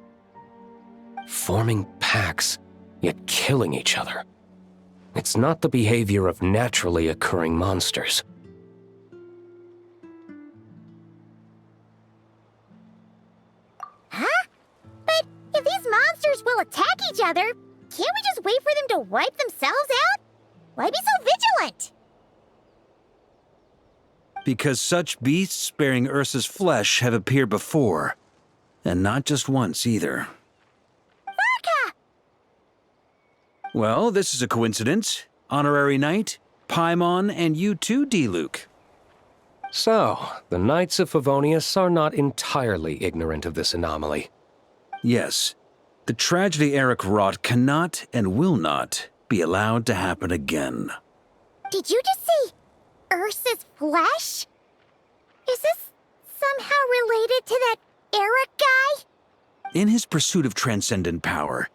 Forming packs, yet killing each other. It's not the behavior of naturally occurring monsters. Huh? But if these monsters will attack each other, can't we just wait for them to wipe themselves out? Why be so vigilant? Because such beasts bearing Ursa's flesh have appeared before. And not just once either. Varka! Well, this is a coincidence. Honorary Knight, Paimon, and you too, D-Luke. So, the Knights of Favonius are not entirely ignorant of this anomaly. Yes. The tragedy Eric wrought cannot and will not be allowed to happen again. Did you just say Ursa's flesh? Is this somehow related to that Eric guy? In his pursuit of transcendent power,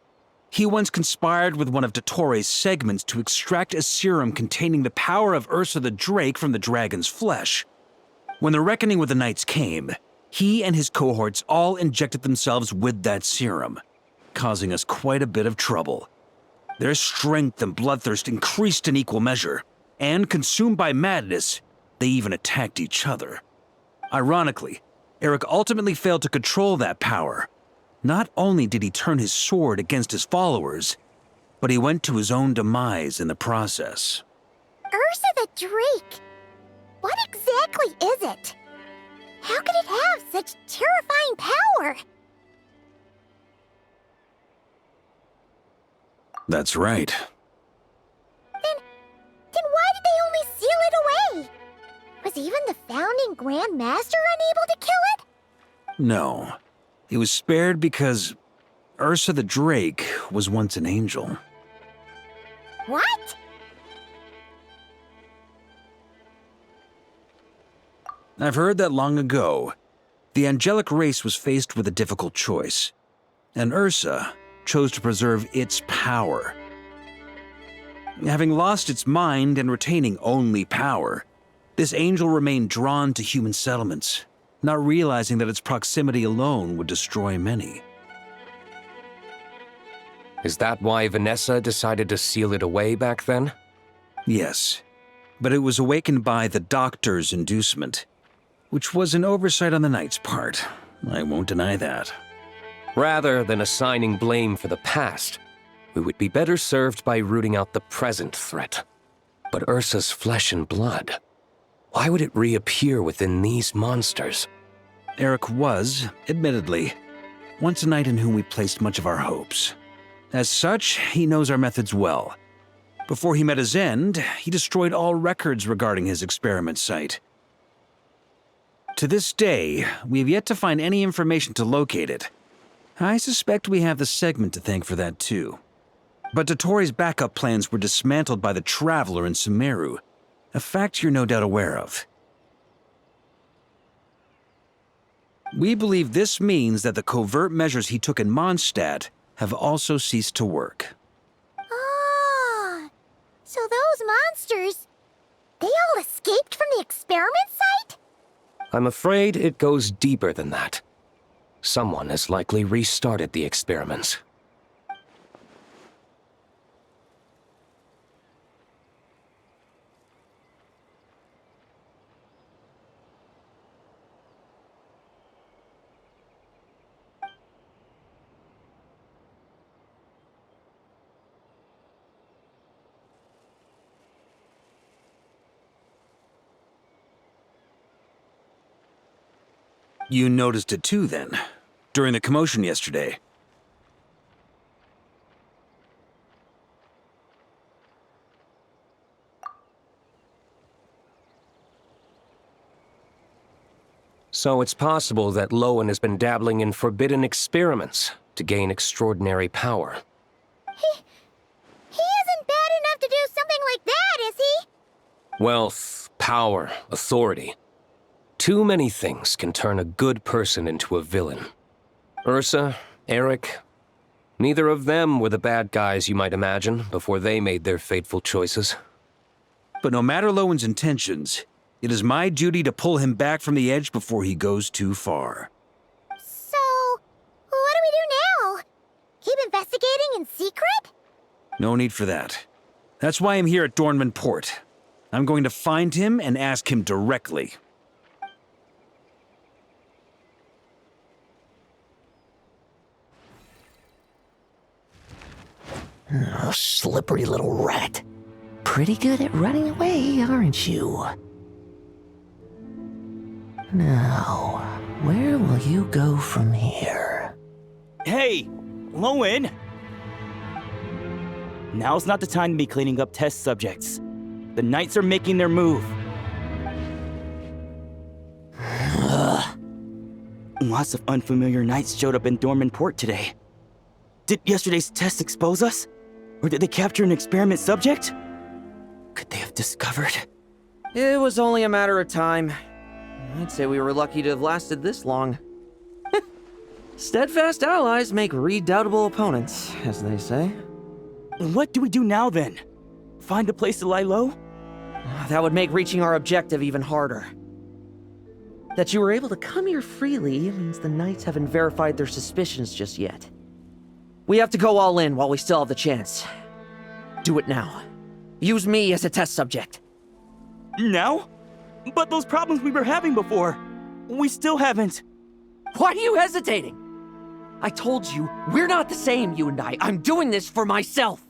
he once conspired with one of Dottoro's segments to extract a serum containing the power of Ursa the Drake from the dragon's flesh. When the reckoning with the Knights came, he and his cohorts all injected themselves with that serum, causing us quite a bit of trouble. Their strength and bloodthirst increased in equal measure, and consumed by madness, they even attacked each other. Ironically, Eric ultimately failed to control that power. Not only did he turn his sword against his followers, but he went to his own demise in the process. Ursa the Drake? What exactly is it? How could it have such terrifying power? That's right. Then why did they only seal it away? Was even the founding Grand Master unable to kill it? No. It was spared because Ursa the Drake was once an angel. What? I've heard that long ago, the angelic race was faced with a difficult choice, and Ursa chose to preserve its power. Having lost its mind and retaining only power, this angel remained drawn to human settlements, not realizing that its proximity alone would destroy many. Is that why Vanessa decided to seal it away back then? Yes, but it was awakened by the Doctor's inducement, which was an oversight on the Knight's part. I won't deny that. Rather than assigning blame for the past, we would be better served by rooting out the present threat. But Ursa's flesh and blood, why would it reappear within these monsters? Eric was, admittedly, once a knight in whom we placed much of our hopes. As such, he knows our methods well. Before he met his end, he destroyed all records regarding his experiment site. To this day, we have yet to find any information to locate it. I suspect we have the segment to thank for that too. But Dottoro's backup plans were dismantled by the Traveler in Sumeru, a fact you're no doubt aware of. We believe this means that the covert measures he took in Mondstadt have also ceased to work. Ah, so those monsters, they all escaped from the experiment site? I'm afraid it goes deeper than that. Someone has likely restarted the experiments. You noticed it too, then, during the commotion yesterday. So it's possible that Lohen has been dabbling in forbidden experiments to gain extraordinary power. He isn't bad enough to do something like that, is he? Wealth, power, authority. Too many things can turn a good person into a villain. Ursa, Eric, neither of them were the bad guys you might imagine before they made their fateful choices. But no matter Lowen's intentions, It is my duty to pull him back from the edge before he goes too far. So, what do we do now? Keep investigating in secret? No need for that. That's why I'm here at Dornman Port. I'm going to find him and ask him directly. Oh, slippery little rat. Pretty good at running away, aren't you? Now, where will you go from here? Hey, Lohen! Now's not the time to be cleaning up test subjects. The Knights are making their move. Lots of unfamiliar Knights showed up in Dornman Port today. Did yesterday's test expose us? Or did they capture an experiment subject? Could they have discovered? It was only a matter of time. I'd say we were lucky to have lasted this long. Steadfast allies make redoubtable opponents, as they say. What do we do now, then? Find a place to lie low? That would make reaching our objective even harder. That you were able to come here freely means the Knights haven't verified their suspicions just yet. We have to go all in while we still have the chance. Do it now. Use me as a test subject. Now? But those problems we were having before, we still haven't. Why are you hesitating? I told you, we're not the same, you and I. I'm doing this for myself.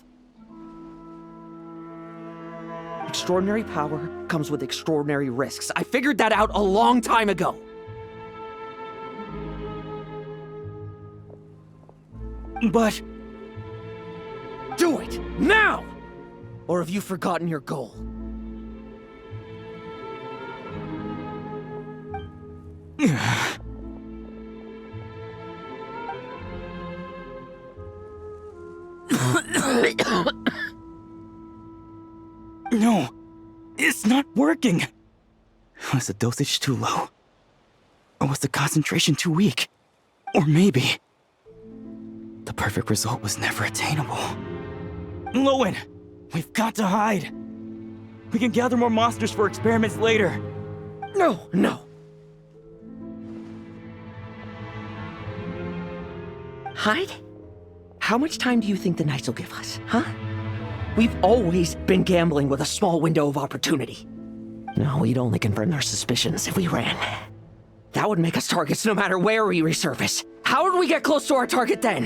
Extraordinary power comes with extraordinary risks. I figured that out a long time ago. But... do it, now! Or have you forgotten your goal? No, it's not working. Was the dosage too low? Or was the concentration too weak? Or maybe... the perfect result was never attainable. Lohen, we've got to hide. We can gather more monsters for experiments later. No. Hide? How much time do you think the Knights will give us, huh? We've always been gambling with a small window of opportunity. No, we'd only confirm their suspicions if we ran. That would make us targets no matter where we resurface. How would we get close to our target then?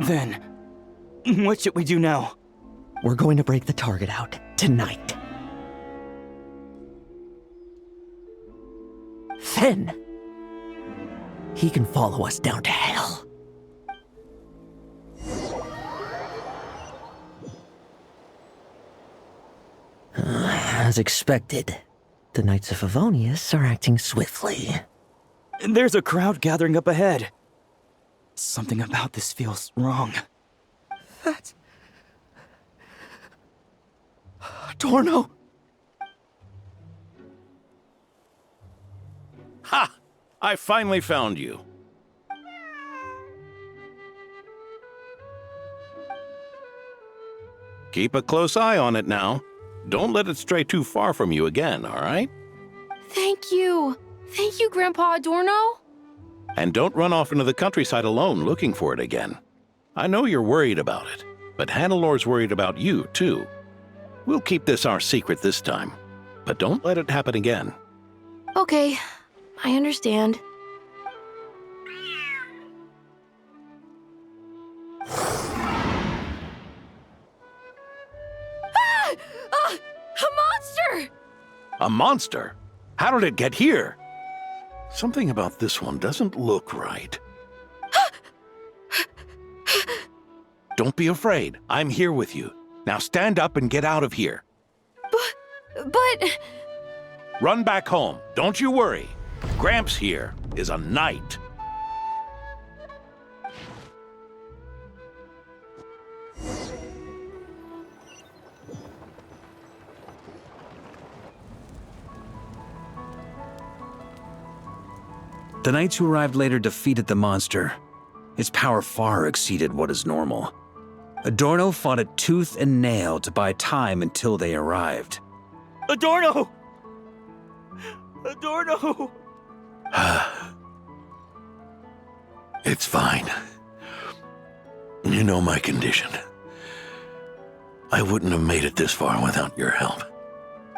Then, what should we do now? We're going to break the target out tonight. Then, he can follow us down to hell. As expected, the Knights of Favonius are acting swiftly. There's a crowd gathering up ahead. Something about this feels wrong. That's... Dorno! Ha! I finally found you. Keep a close eye on it now. Don't let it stray too far from you again, all right? Thank you. Thank you, Grandpa Adorno. And don't run off into the countryside alone looking for it again. I know you're worried about it, but Hannelor's worried about you, too. We'll keep this our secret this time, but don't let it happen again. Okay, I understand. A monster! A monster? How did it get here? Something about this one doesn't look right. Don't be afraid. I'm here with you. Now stand up and get out of here. But... Run back home. Don't you worry. Gramps here is a knight. The knights who arrived later defeated the monster. Its power far exceeded what is normal. Adorno fought it tooth and nail to buy time until they arrived. Adorno! Adorno! It's fine. You know my condition. I wouldn't have made it this far without your help.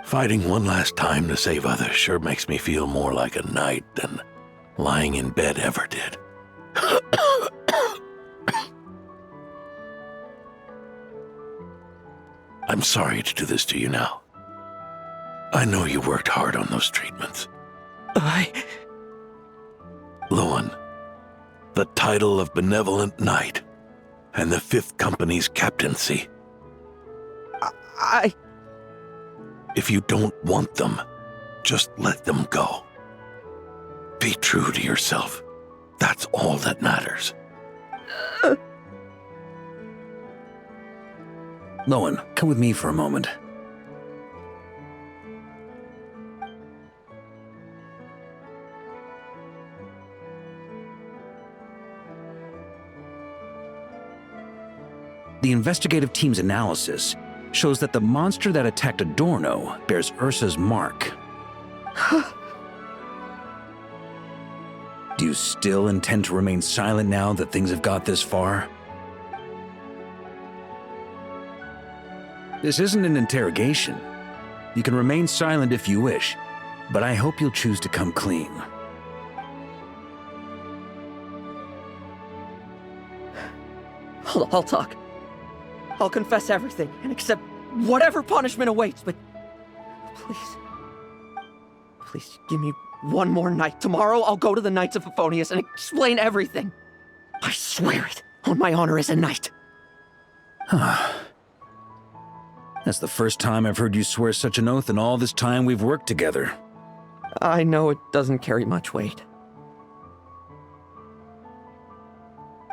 Fighting one last time to save others sure makes me feel more like a knight than lying in bed ever did. I'm sorry to do this to you now. I know you worked hard on those treatments. Lohen, the title of Benevolent Knight and the 5th Company's captaincy. If you don't want them, just let them go. Be true to yourself. That's all that matters. Lohen, come with me for a moment. The investigative team's analysis shows that the monster that attacked Adorno bears Ursa's mark. Do you still intend to remain silent now that things have got this far? This isn't an interrogation. You can remain silent if you wish, but I hope you'll choose to come clean. I'll talk. I'll confess everything and accept whatever punishment awaits, but please give me one more night. Tomorrow I'll go to the Knights of Favonius and explain everything. I swear it on my honor as a knight. That's the first time I've heard you swear such an oath in all this time we've worked together. I know it doesn't carry much weight.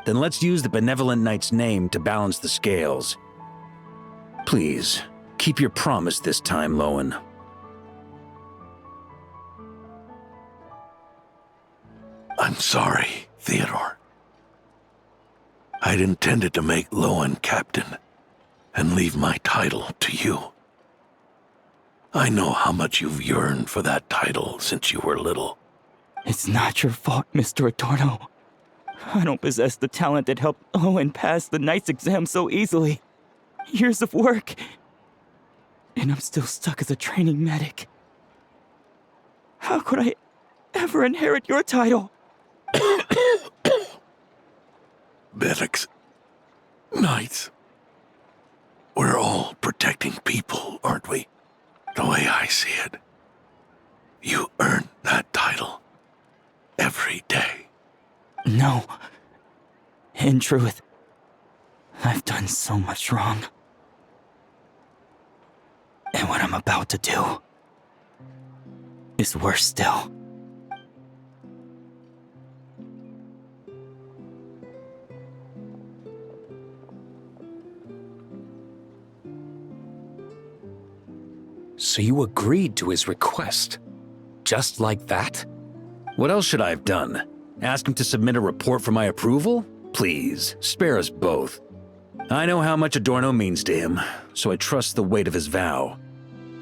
Then let's use the Benevolent Knight's name to balance the scales. Please, keep your promise this time, Lohen. I'm sorry, Theodore. I'd intended to make Lohen captain and leave my title to you. I know how much you've yearned for that title since you were little. It's not your fault, Mr. Adorno. I don't possess the talent that helped Owen pass the Knight's exam so easily. Years of work. And I'm still stuck as a training medic. How could I ever inherit your title? Medics. Knights. We're all protecting people, aren't we? The way I see it. You earn that title. Every day. No. In truth, I've done so much wrong. And what I'm about to do is worse still. So you agreed to his request? Just like that? What else should I have done? Ask him to submit a report for my approval? Please, spare us both. I know how much Adorno means to him, so I trust the weight of his vow.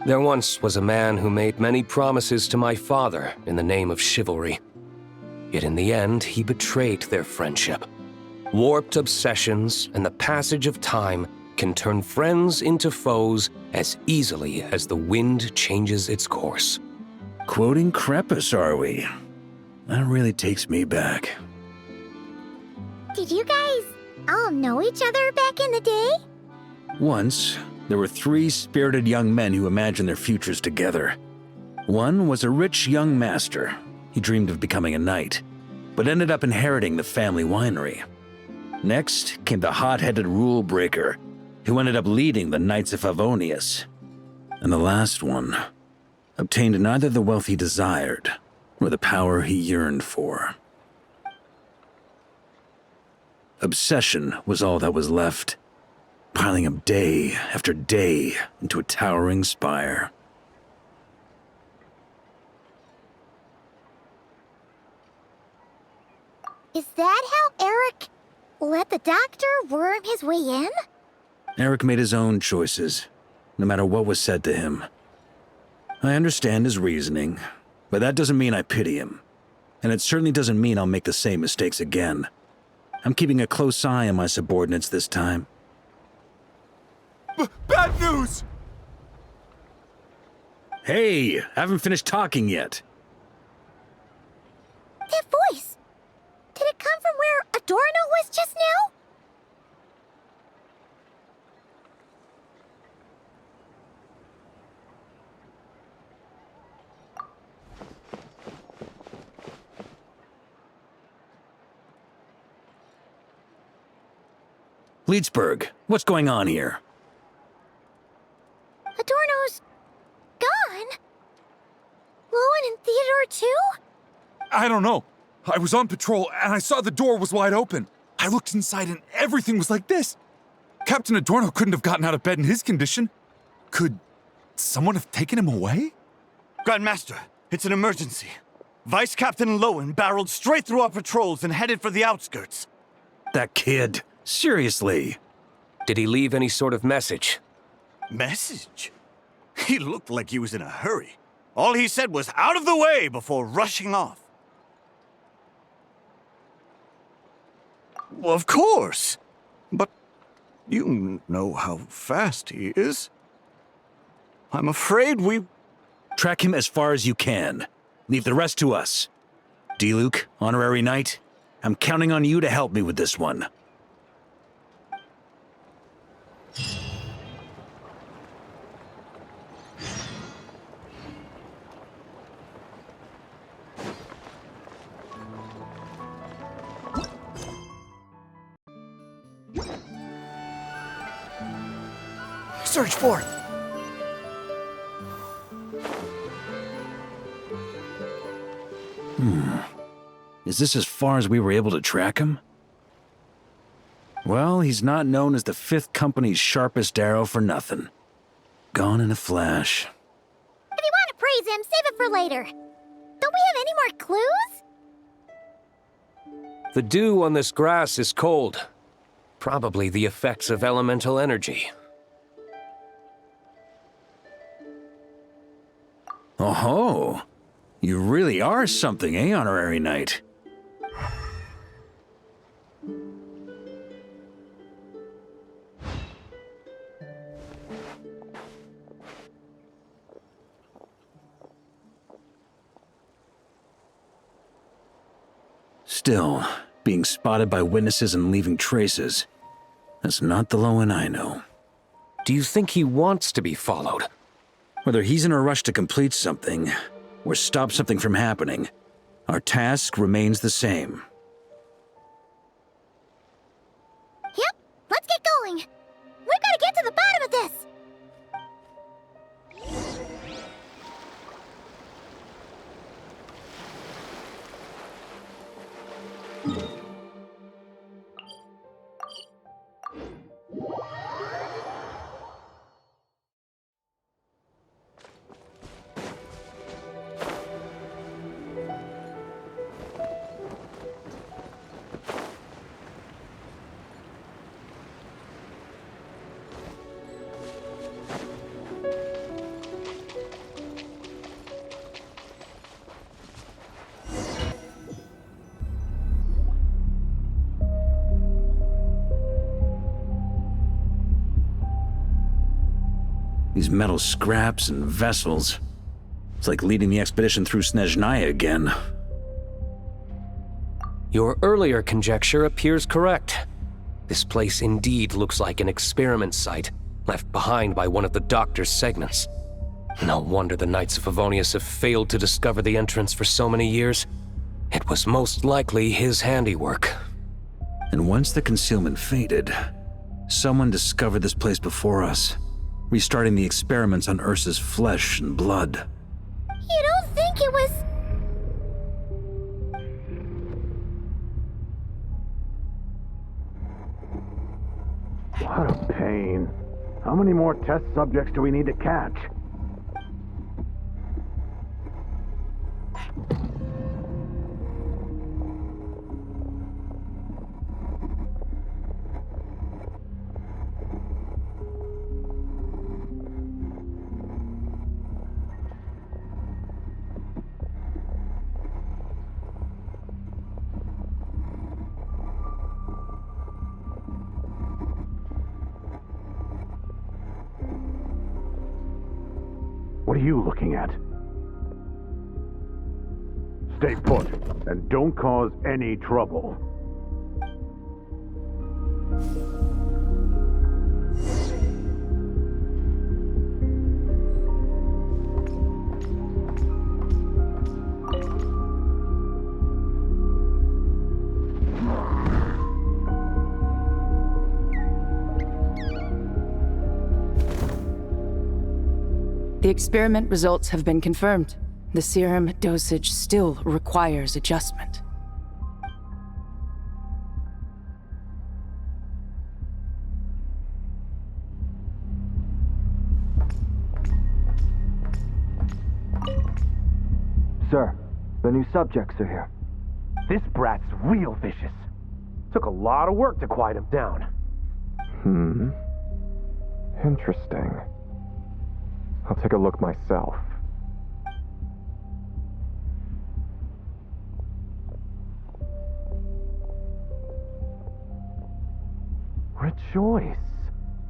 There once was a man who made many promises to my father in the name of chivalry. Yet in the end, he betrayed their friendship. Warped obsessions and the passage of time can turn friends into foes as easily as the wind changes its course. Quoting Crepus, are we? That really takes me back. Did you guys all know each other back in the day? Once, there were 3 spirited young men who imagined their futures together. One was a rich young master. He dreamed of becoming a knight, but ended up inheriting the family winery. Next came the hot-headed rule breaker, who ended up leading the Knights of Favonius. And the last one obtained neither the wealth he desired nor the power he yearned for. Obsession was all that was left, piling up day after day into a towering spire. Is that how Eric let the doctor worm his way in? Eric made his own choices, no matter what was said to him. I understand his reasoning, But that doesn't mean I pity him. And it certainly doesn't mean I'll make the same mistakes again. I'm keeping a close eye on my subordinates this time. Bad news! Hey, haven't finished talking yet. That voice! Did it come from where Adorno was just now? Leedsburg, what's going on here? Adorno's gone? Lohen and Theodore too? I don't know. I was on patrol and I saw the door was wide open. I looked inside and everything was like this. Captain Adorno couldn't have gotten out of bed in his condition. Could someone have taken him away? Grandmaster, it's an emergency. Vice Captain Lohen barreled straight through our patrols and headed for the outskirts. That kid. Seriously. Did he leave any sort of message? Message? He looked like he was in a hurry. All he said was out of the way before rushing off. Well, of course. But you know how fast he is. I'm afraid we... Track him as far as you can. Leave the rest to us. D-Luke, Honorary Knight, I'm counting on you to help me with this one. Search forth! Is this as far as we were able to track him? Well, he's not known as the 5th Company's sharpest arrow for nothing. Gone in a flash. If you want to praise him, save it for later. Don't we have any more clues? The dew on this grass is cold. Probably the effects of elemental energy. Oh-ho! You really are something, eh, Honorary Knight? Still, being spotted by witnesses and leaving traces, that's not the Lohen I know. Do you think he wants to be followed? Whether he's in a rush to complete something, or stop something from happening, our task remains the same. Yep, let's get going. We've got to get to the bottom of this. These metal scraps and vessels. It's like leading the expedition through Snezhnaya again. Your earlier conjecture appears correct. This place indeed looks like an experiment site, left behind by one of the Doctor's segments. No wonder the Knights of Favonius have failed to discover the entrance for so many years. It was most likely his handiwork. And once the concealment faded, someone discovered this place before us, restarting the experiments on Ursa's flesh and blood. You don't think it was... What a pain. How many more test subjects do we need to catch? What are you looking at? Stay put, and don't cause any trouble. The experiment results have been confirmed. The serum dosage still requires adjustment. Sir, the new subjects are here. This brat's real vicious. Took a lot of work to quiet him down. Interesting. I'll take a look myself. Rejoice!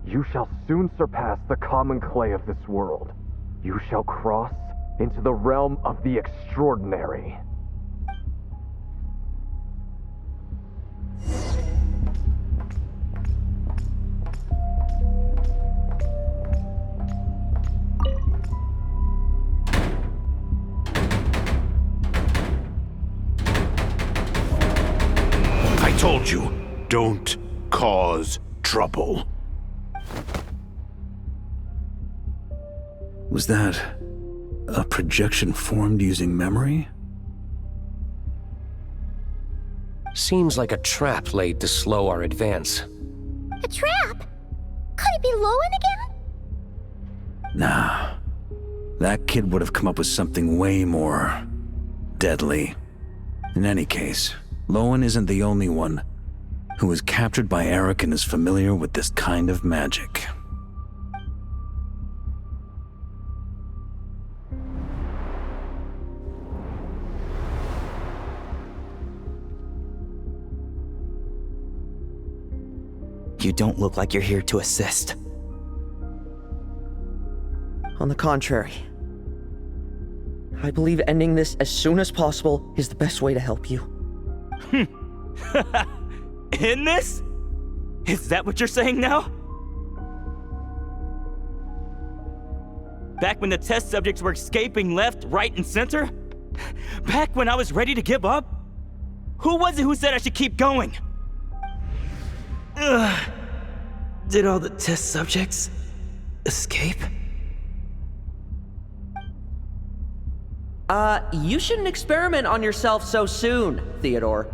You shall soon surpass the common clay of this world. You shall cross into the realm of the extraordinary. I told you, don't cause trouble. Was that a projection formed using memory? Seems like a trap laid to slow our advance. A trap? Could it be Lohen again? Nah. That kid would have come up with something way more deadly. In any case, Lohen isn't the only one who was captured by Eric and is familiar with this kind of magic. You don't look like you're here to assist. On the contrary, I believe ending this as soon as possible is the best way to help you. In this? Is that what you're saying now? Back when the test subjects were escaping left, right, and center? Back when I was ready to give up? Who was it who said I should keep going? Did all the test subjects escape? You shouldn't experiment on yourself so soon, Theodore.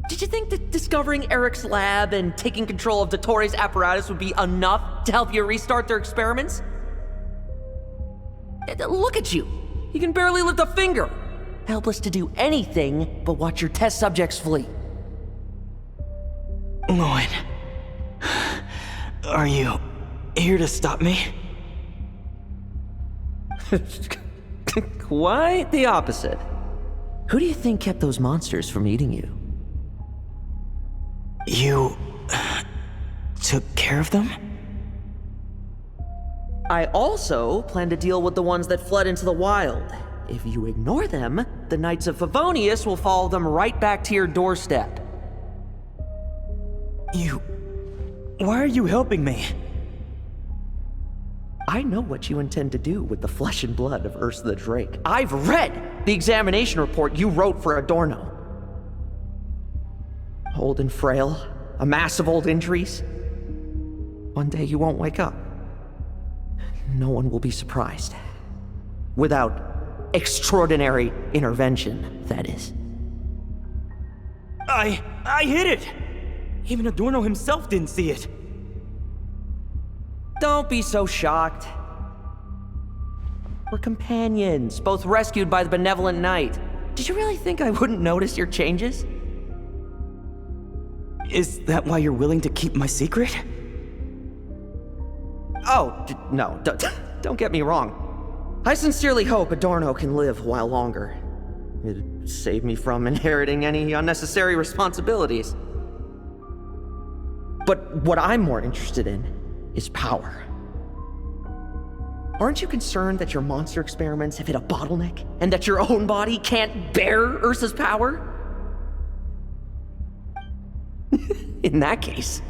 Did you think that discovering Eric's lab and taking control of Dottores' apparatus would be enough to help you restart their experiments? Look at you. You can barely lift a finger. Helpless to do anything but watch your test subjects flee. Lohen, are you here to stop me? Quite the opposite. Who do you think kept those monsters from eating you? You took care of them? I also plan to deal with the ones that fled into the wild. If you ignore them, the Knights of Favonius will follow them right back to your doorstep. Why are you helping me? I know what you intend to do with the flesh and blood of Ursa the Drake. I've read the examination report you wrote for Adorno. Old and frail, a mass of old injuries. One day you won't wake up. No one will be surprised. Without extraordinary intervention, that is. I hid it! Even Adorno himself didn't see it. Don't be so shocked. We're companions, both rescued by the benevolent knight. Did you really think I wouldn't notice your changes? Is that why you're willing to keep my secret? Oh, no, don't get me wrong. I sincerely hope Adorno can live while longer. It'd save me from inheriting any unnecessary responsibilities. But what I'm more interested in is power. Aren't you concerned that your monster experiments have hit a bottleneck and that your own body can't bear Ursa's power? In that case,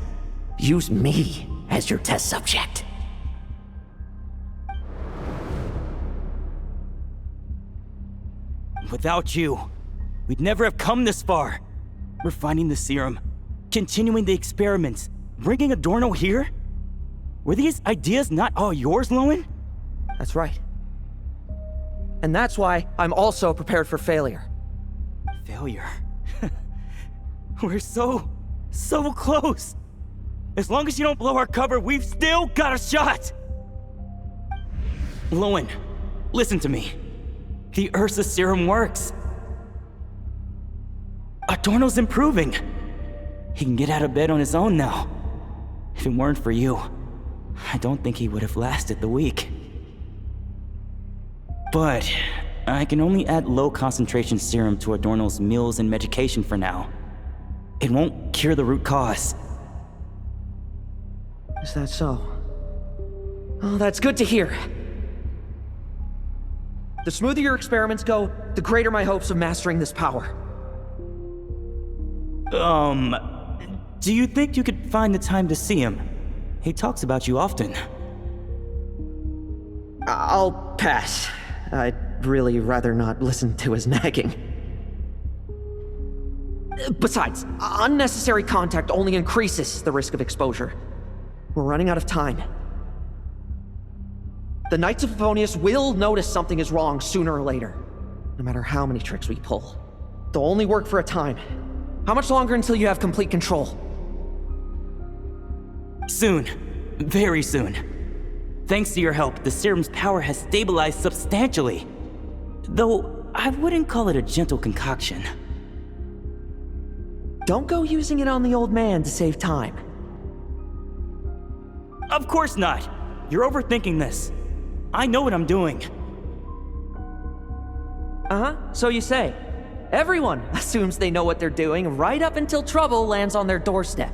use me as your test subject. Without you, we'd never have come this far. Refining the serum, continuing the experiments, bringing Adorno here? Were these ideas not all yours, Lohen? That's right. And that's why I'm also prepared for failure. Failure? We're so close. As long as you don't blow our cover, we've still got a shot! Lohen, listen to me. The Ursa serum works. Adorno's improving. He can get out of bed on his own now. If it weren't for you, I don't think he would have lasted the week. But I can only add low concentration serum to Adorno's meals and medication for now. It won't cure the root cause. Is that so? Oh, that's good to hear. The smoother your experiments go, the greater my hopes of mastering this power. Do you think you could find the time to see him? He talks about you often. I'll pass. I'd really rather not listen to his nagging. Besides, unnecessary contact only increases the risk of exposure. We're running out of time. The Knights of Favonius will notice something is wrong sooner or later, no matter how many tricks we pull. They'll only work for a time. How much longer until you have complete control? Soon. Very soon. Thanks to your help, the serum's power has stabilized substantially. Though, I wouldn't call it a gentle concoction. Don't go using it on the old man to save time. Of course not! You're overthinking this. I know what I'm doing. Uh-huh, so you say. Everyone assumes they know what they're doing right up until trouble lands on their doorstep.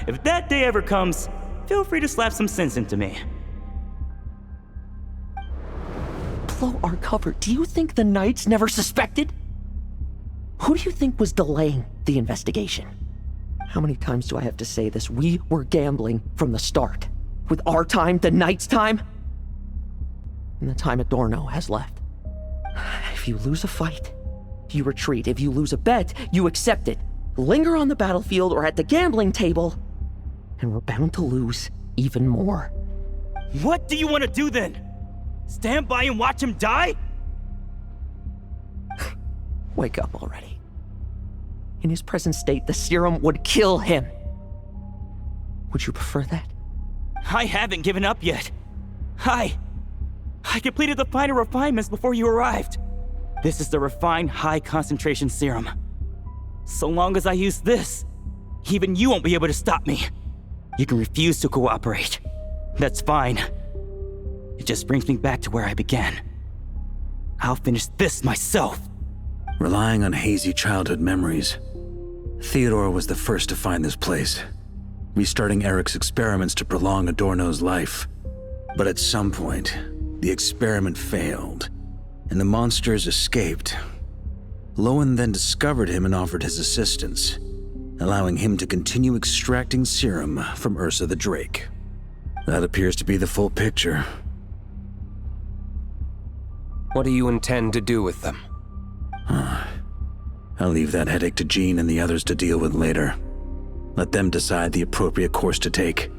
If that day ever comes, feel free to slap some sense into me. Blow our cover. Do you think the Knights never suspected? Who do you think was delaying the investigation? How many times do I have to say this? We were gambling from the start. With our time, the Knights' time, and the time Adorno has left. If you lose a fight, you retreat. If you lose a bet, you accept it. Linger on the battlefield or at the gambling table, and we're bound to lose even more. What do you want to do then? Stand by and watch him die? Wake up already. In his present state, the serum would kill him. Would you prefer that? I haven't given up yet. I completed the final refinements before you arrived. This is the refined high-concentration serum. So long as I use this, even you won't be able to stop me. You can refuse to cooperate. That's fine. It just brings me back to where I began. I'll finish this myself. Relying on hazy childhood memories, Theodore was the first to find this place, restarting Eric's experiments to prolong Adorno's life. But at some point, the experiment failed, and the monsters escaped. Lohen then discovered him and offered his assistance, allowing him to continue extracting serum from Ursa the Drake. That appears to be the full picture. What do you intend to do with them? I'll leave that headache to Jean and the others to deal with later. Let them decide the appropriate course to take.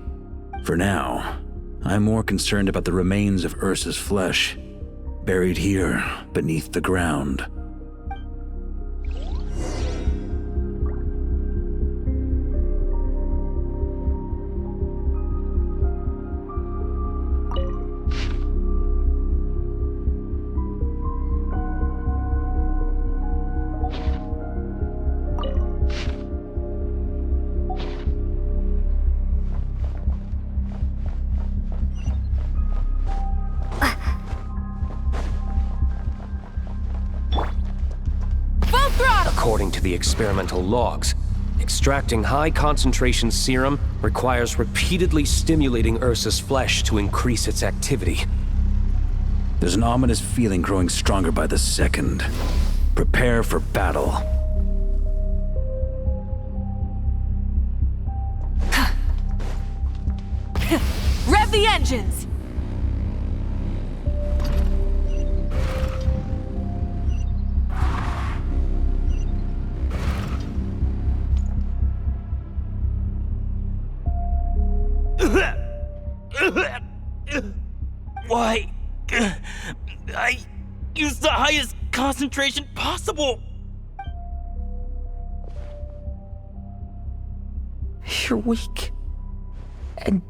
For now, I'm more concerned about the remains of Ursa's flesh, buried here beneath the ground. According to the experimental logs, Extracting high-concentration serum requires repeatedly stimulating Ursa's flesh to increase its activity. There's an ominous feeling growing stronger by the second. Prepare for battle. Rev the engines! Why? I used the highest concentration possible. You're weak. And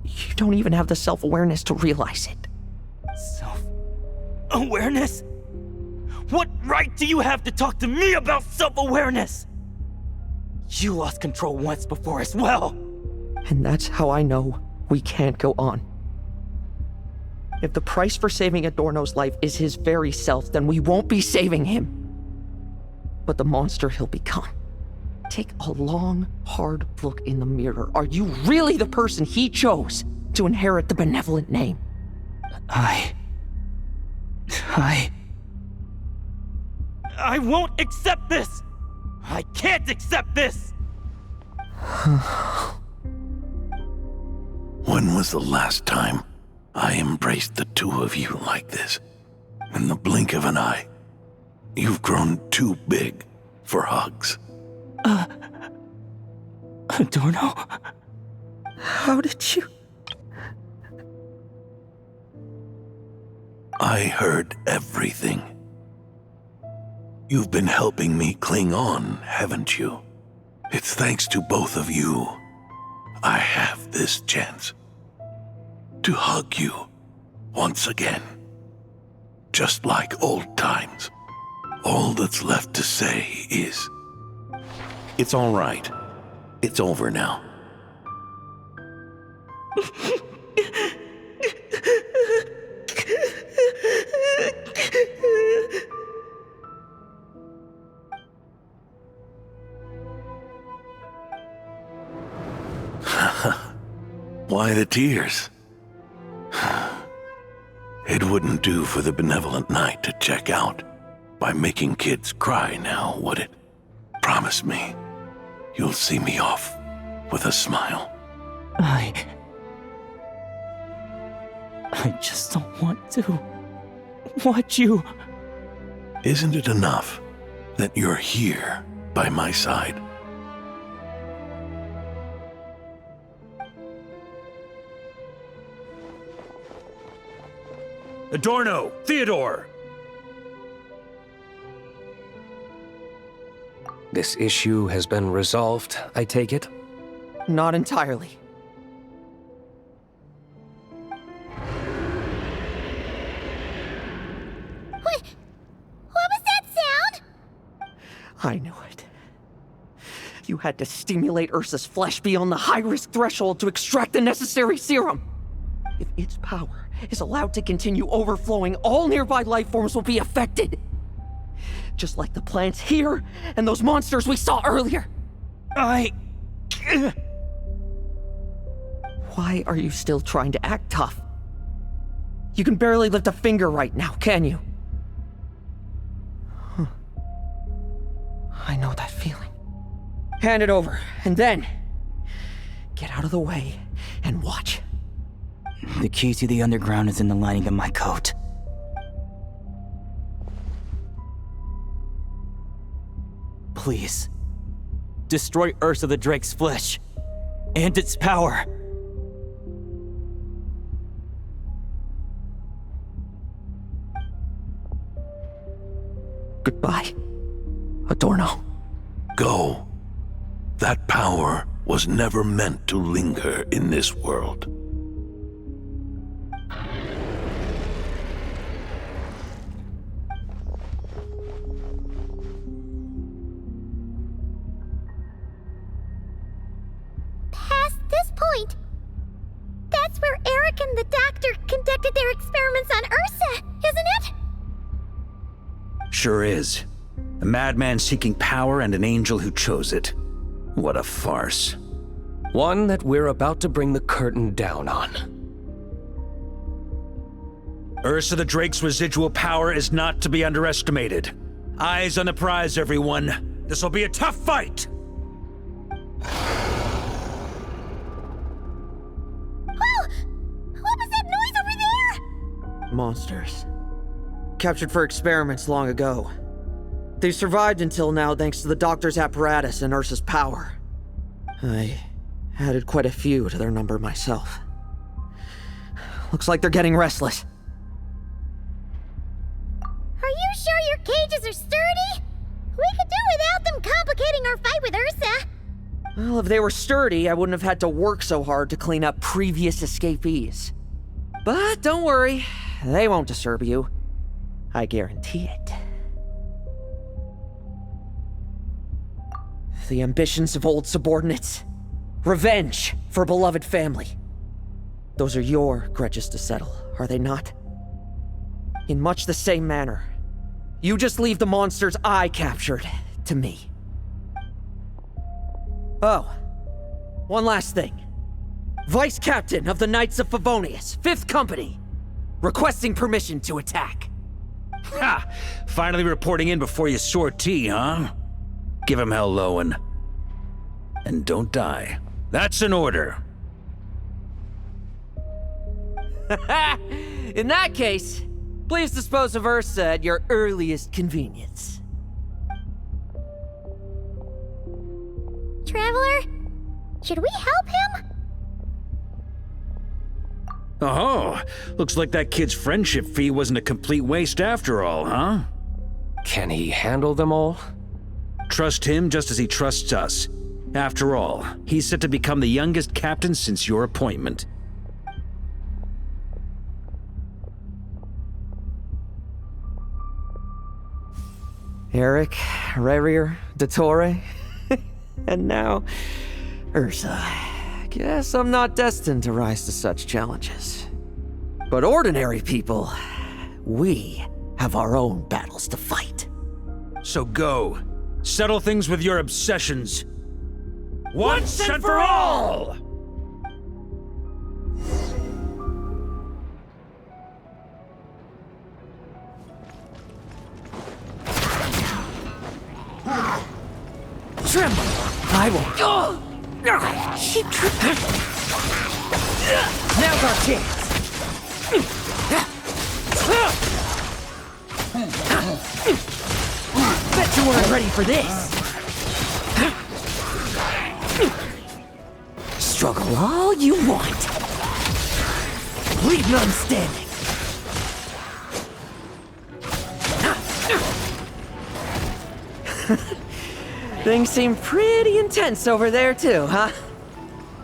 you don't even have the self-awareness to realize it. Self-awareness? What right do you have to talk to me about self-awareness? You lost control once before as well. And that's how I know we can't go on. If the price for saving Adorno's life is his very self, then we won't be saving him. But the monster he'll become. Take a long, hard look in the mirror. Are you really the person he chose to inherit the benevolent name? I won't accept this! I can't accept this! When was the last time I embraced the two of you like this? In the blink of an eye. You've grown too big for hugs. Adorno? How did you... I heard everything. You've been helping me cling on, haven't you? It's thanks to both of you I have this chance to hug you once again. Just like old times. All that's left to say is, it's all right. It's over now. Why the tears? It wouldn't do for the benevolent knight to check out by making kids cry now, would it? Promise me, you'll see me off with a smile. I just don't want to watch you. Isn't it enough that you're here by my side? Adorno! Theodore! This issue has been resolved, I take it? Not entirely. What was that sound? I knew it. You had to stimulate Ursa's flesh beyond the high-risk threshold to extract the necessary serum. If its power is allowed to continue overflowing, all nearby life forms will be affected. Just like the plants here and those monsters we saw earlier. Why are you still trying to act tough? You can barely lift a finger right now, can you? I know that feeling. Hand it over, and then get out of the way and watch. The key to the underground is in the lining of my coat. Please, destroy Ursa the Drake's flesh and its power. Goodbye, Adorno. Go. That power was never meant to linger in this world. Past this point, that's where Eric and the doctor conducted their experiments on Ursa, isn't it? Sure is. A madman seeking power and an angel who chose it. What a farce. One that we're about to bring the curtain down on. Ursa the Drake's residual power is not to be underestimated. Eyes on the prize, everyone. This will be a tough fight! Oh! What was that noise over there? Monsters. Captured for experiments long ago. They survived until now thanks to the doctor's apparatus and Ursa's power. I added quite a few to their number myself. Looks like they're getting restless. Are you sure your cages are sturdy? We could do without them complicating our fight with Ursa. Well, if they were sturdy, I wouldn't have had to work so hard to clean up previous escapees. But don't worry, they won't disturb you. I guarantee it. The ambitions of old subordinates. Revenge for beloved family. Those are your grudges to settle, are they not? In much the same manner, you just leave the monsters I captured to me. Oh, one last thing. Vice Captain of the Knights of Favonius, 5th Company, requesting permission to attack. Ha! Finally reporting in before you sortie, huh? Give him hell, Lohen. And don't die. That's an order. In that case, please dispose of Ursa at your earliest convenience. Traveler, should we help him? Oh, looks like that kid's friendship fee wasn't a complete waste after all, huh? Can he handle them all? Trust him just as he trusts us. After all, he's set to become the youngest captain since your appointment. Eric, Rarier, Dottore, and now Ursa. Guess I'm not destined to rise to such challenges. But ordinary people, we have our own battles to fight. So go. Settle things with your obsessions. Once and for all! Tremble! I won't. Keep tripping. Now's our chance. Bet you weren't ready for this. Struggle all you want. Leave none standing. Things seem pretty intense over there too, huh?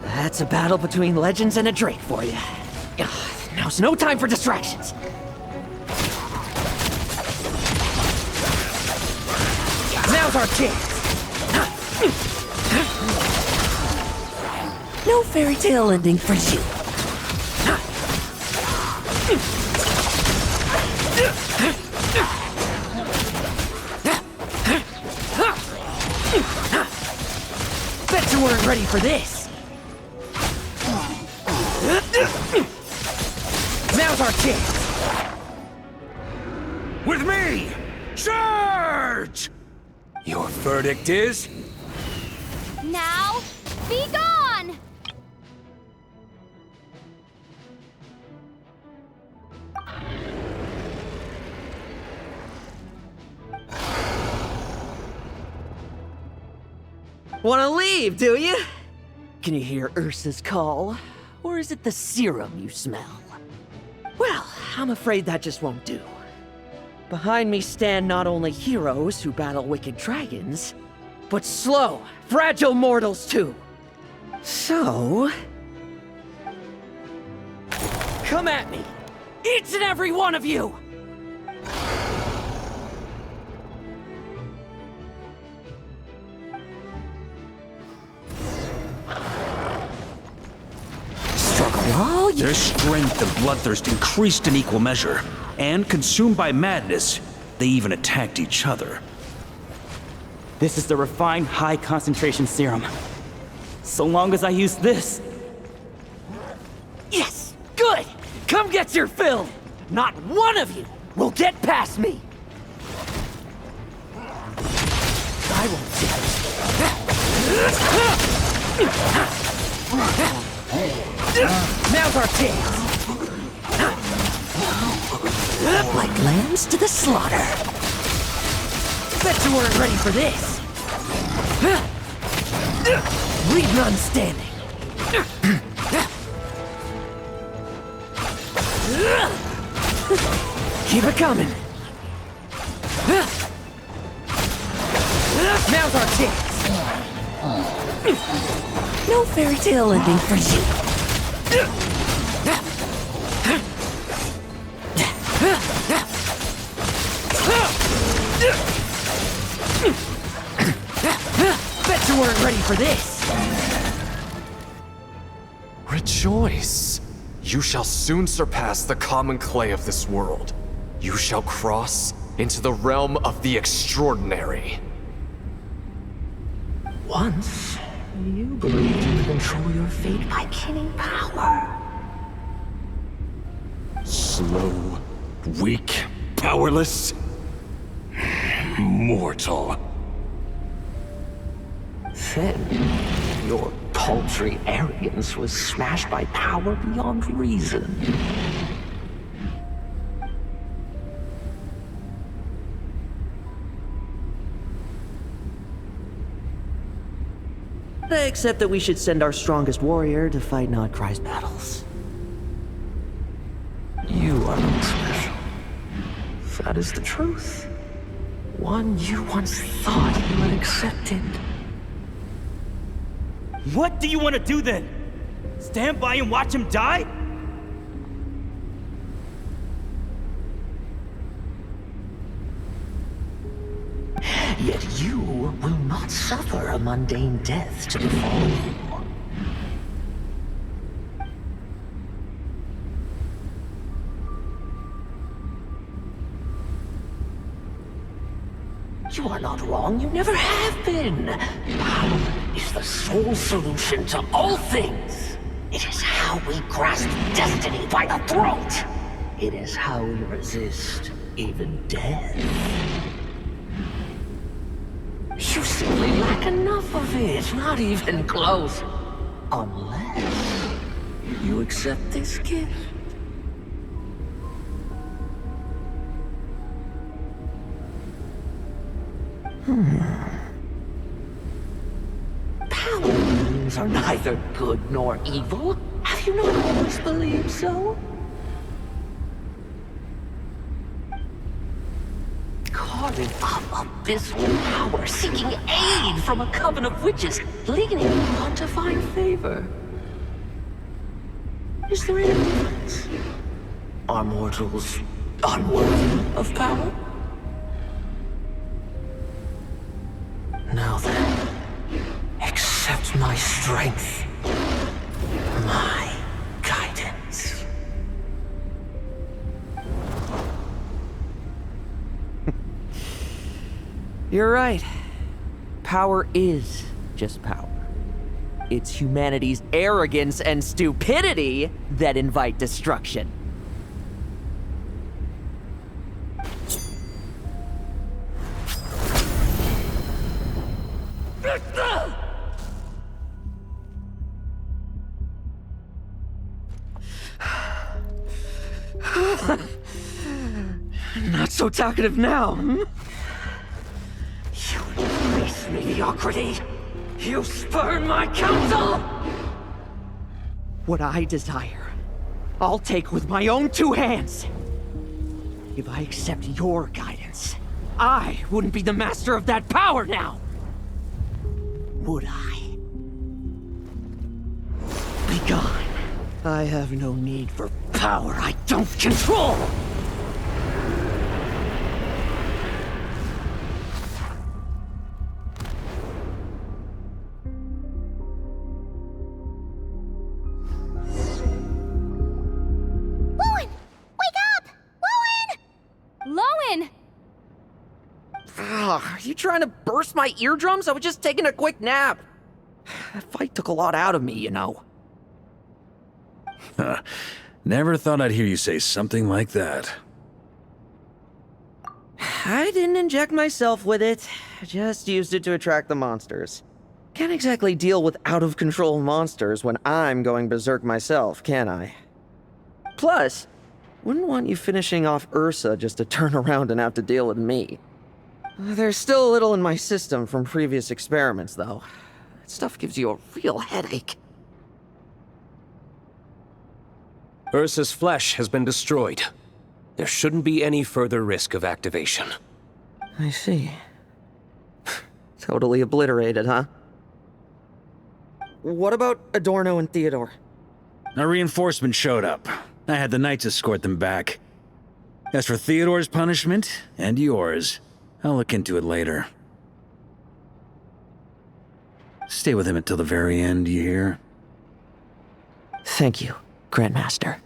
That's a battle between legends and a drake for you. Now's no time for distractions. Now's our chance. No fairy tale ending for you. Bet you weren't ready for this. Now's our chance. With me! Charge! Your verdict is? Now, be gone! Wanna leave, do you? Can you hear Ursa's call? Or is it the serum you smell? Well, I'm afraid that just won't do. Behind me stand not only heroes who battle wicked dragons, but slow, fragile mortals too. So... come at me! Each and every one of you! Their strength and bloodthirst increased in equal measure, and consumed by madness, they even attacked each other. This is the refined high concentration serum. So long as I use this. Yes! Good! Come get your fill! Not one of you will get past me! I won't do it. Now's our chance! Like lambs to the slaughter. Bet you weren't ready for this. Leave none standing. Keep it coming. Now's our chance. No fairy tale ending for you. Bet you weren't ready for this. Rejoice! You shall soon surpass the common clay of this world. You shall cross into the realm of the extraordinary. Once, you believed you could control your fate by killing power. Slow, weak, powerless, mortal. Then, your paltry arrogance was smashed by power beyond reason. Except that we should send our strongest warrior to fight Nodcry's battles. You are not special. That is the truth. One you once thought you had accepted. What do you want to do then? Stand by and watch him die? Yet you will not suffer a mundane death to befall you. You are not wrong, you never have been. Power is the sole solution to all things. It is how we grasp destiny by the throat. It is how we resist even death. You simply lack enough of it, not even close. Unless you accept this gift. Powers are neither good nor evil. Have you not always believed so? Carving up abysmal power, seeking aid from a coven of witches, leaning on to find favor. Is there any difference? Are mortals unworthy of power? Now then, accept my strength, my guidance. You're right. Power is just power. It's humanity's arrogance and stupidity that invite destruction. Not so talkative now, hmm? You embrace mediocrity. You spurn my counsel. What I desire, I'll take with my own two hands. If I accept your guidance, I wouldn't be the master of that power now. Would I? Be gone. I have no need for power I don't control. Lohen! Are you trying to burst my eardrums? I was just taking a quick nap. That fight took a lot out of me, you know. Never thought I'd hear you say something like that. I didn't inject myself with it. I just used it to attract the monsters. Can't exactly deal with out-of-control monsters when I'm going berserk myself, can I? Plus, wouldn't want you finishing off Ursa just to turn around and have to deal with me. There's still a little in my system from previous experiments, though. That stuff gives you a real headache. Ursa's flesh has been destroyed. There shouldn't be any further risk of activation. I see. Totally obliterated, huh? What about Adorno and Theodore? A reinforcement showed up. I had the Knights escort them back. As for Theodore's punishment, and yours, I'll look into it later. Stay with him until the very end, you hear? Thank you, Grandmaster.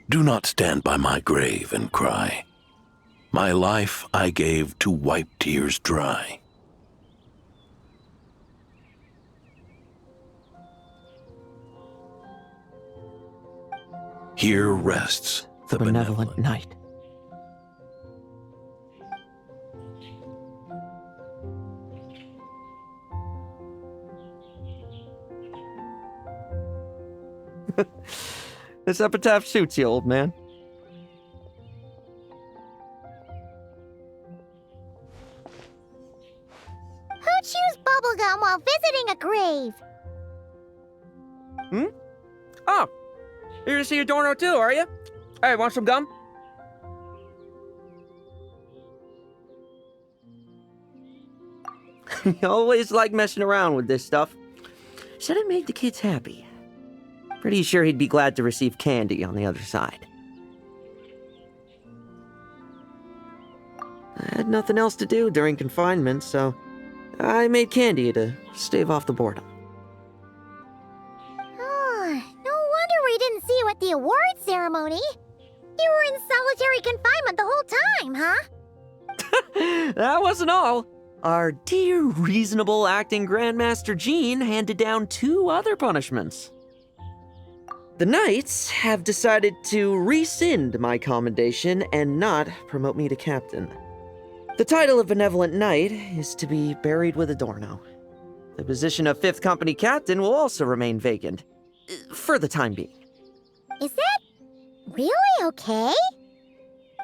Do not stand by my grave and cry. My life I gave to wipe tears dry. Here rests the benevolent Knight. This epitaph suits you, old man. Who chews bubblegum while visiting a grave? Hmm? Oh, you're to see Adorno too, are you? Hey, want some gum? You always like messing around with this stuff. Said it made the kids happy. Pretty sure he'd be glad to receive candy on the other side. I had nothing else to do during confinement, so I made candy to stave off the boredom. Oh, no wonder we didn't see you at the award ceremony. You were in solitary confinement the whole time, huh? That wasn't all. Our dear, reasonable acting Grandmaster Jean handed down 2 other punishments. The Knights have decided to rescind my commendation and not promote me to captain. The title of Benevolent Knight is to be buried with Adorno. The position of 5th Company Captain will also remain vacant, for the time being. Is that really okay?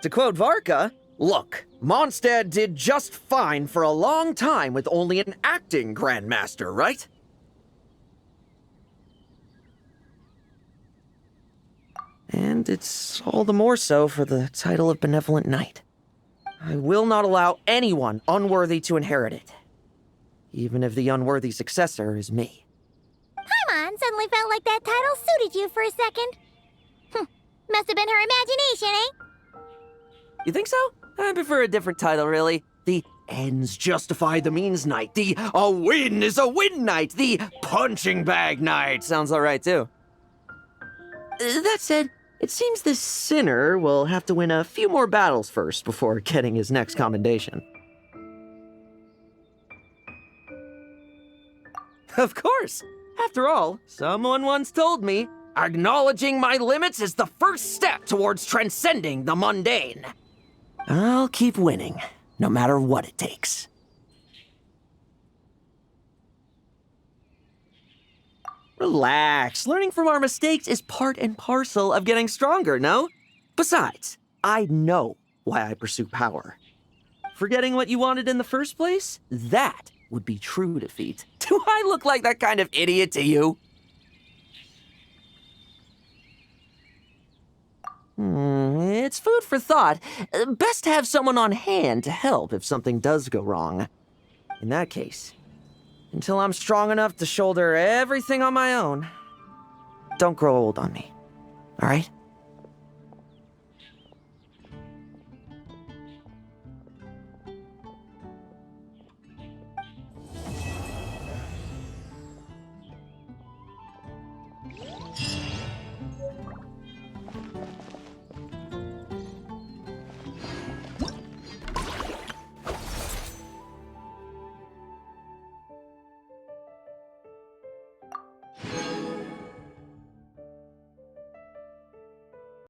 To quote Varka, look, Mondstadt did just fine for a long time with only an acting Grandmaster, right? And it's all the more so for the title of Benevolent Knight. I will not allow anyone unworthy to inherit it, even if the unworthy successor is me. Paimon suddenly felt like that title suited you for a second. Must have been her imagination, eh? You think so? I prefer a different title, really. The ends justify the means Knight. The a win is a win Knight. The punching bag Knight. Sounds alright, too. That said, it seems this sinner will have to win a few more battles first before getting his next commendation. Of course! After all, someone once told me, acknowledging my limits is the first step towards transcending the mundane. I'll keep winning, no matter what it takes. Relax. Learning from our mistakes is part and parcel of getting stronger, no? Besides, I know why I pursue power. Forgetting what you wanted in the first place? That would be true defeat. Do I look like that kind of idiot to you? It's food for thought. Best to have someone on hand to help if something does go wrong. In that case, until I'm strong enough to shoulder everything on my own, don't grow old on me, all right?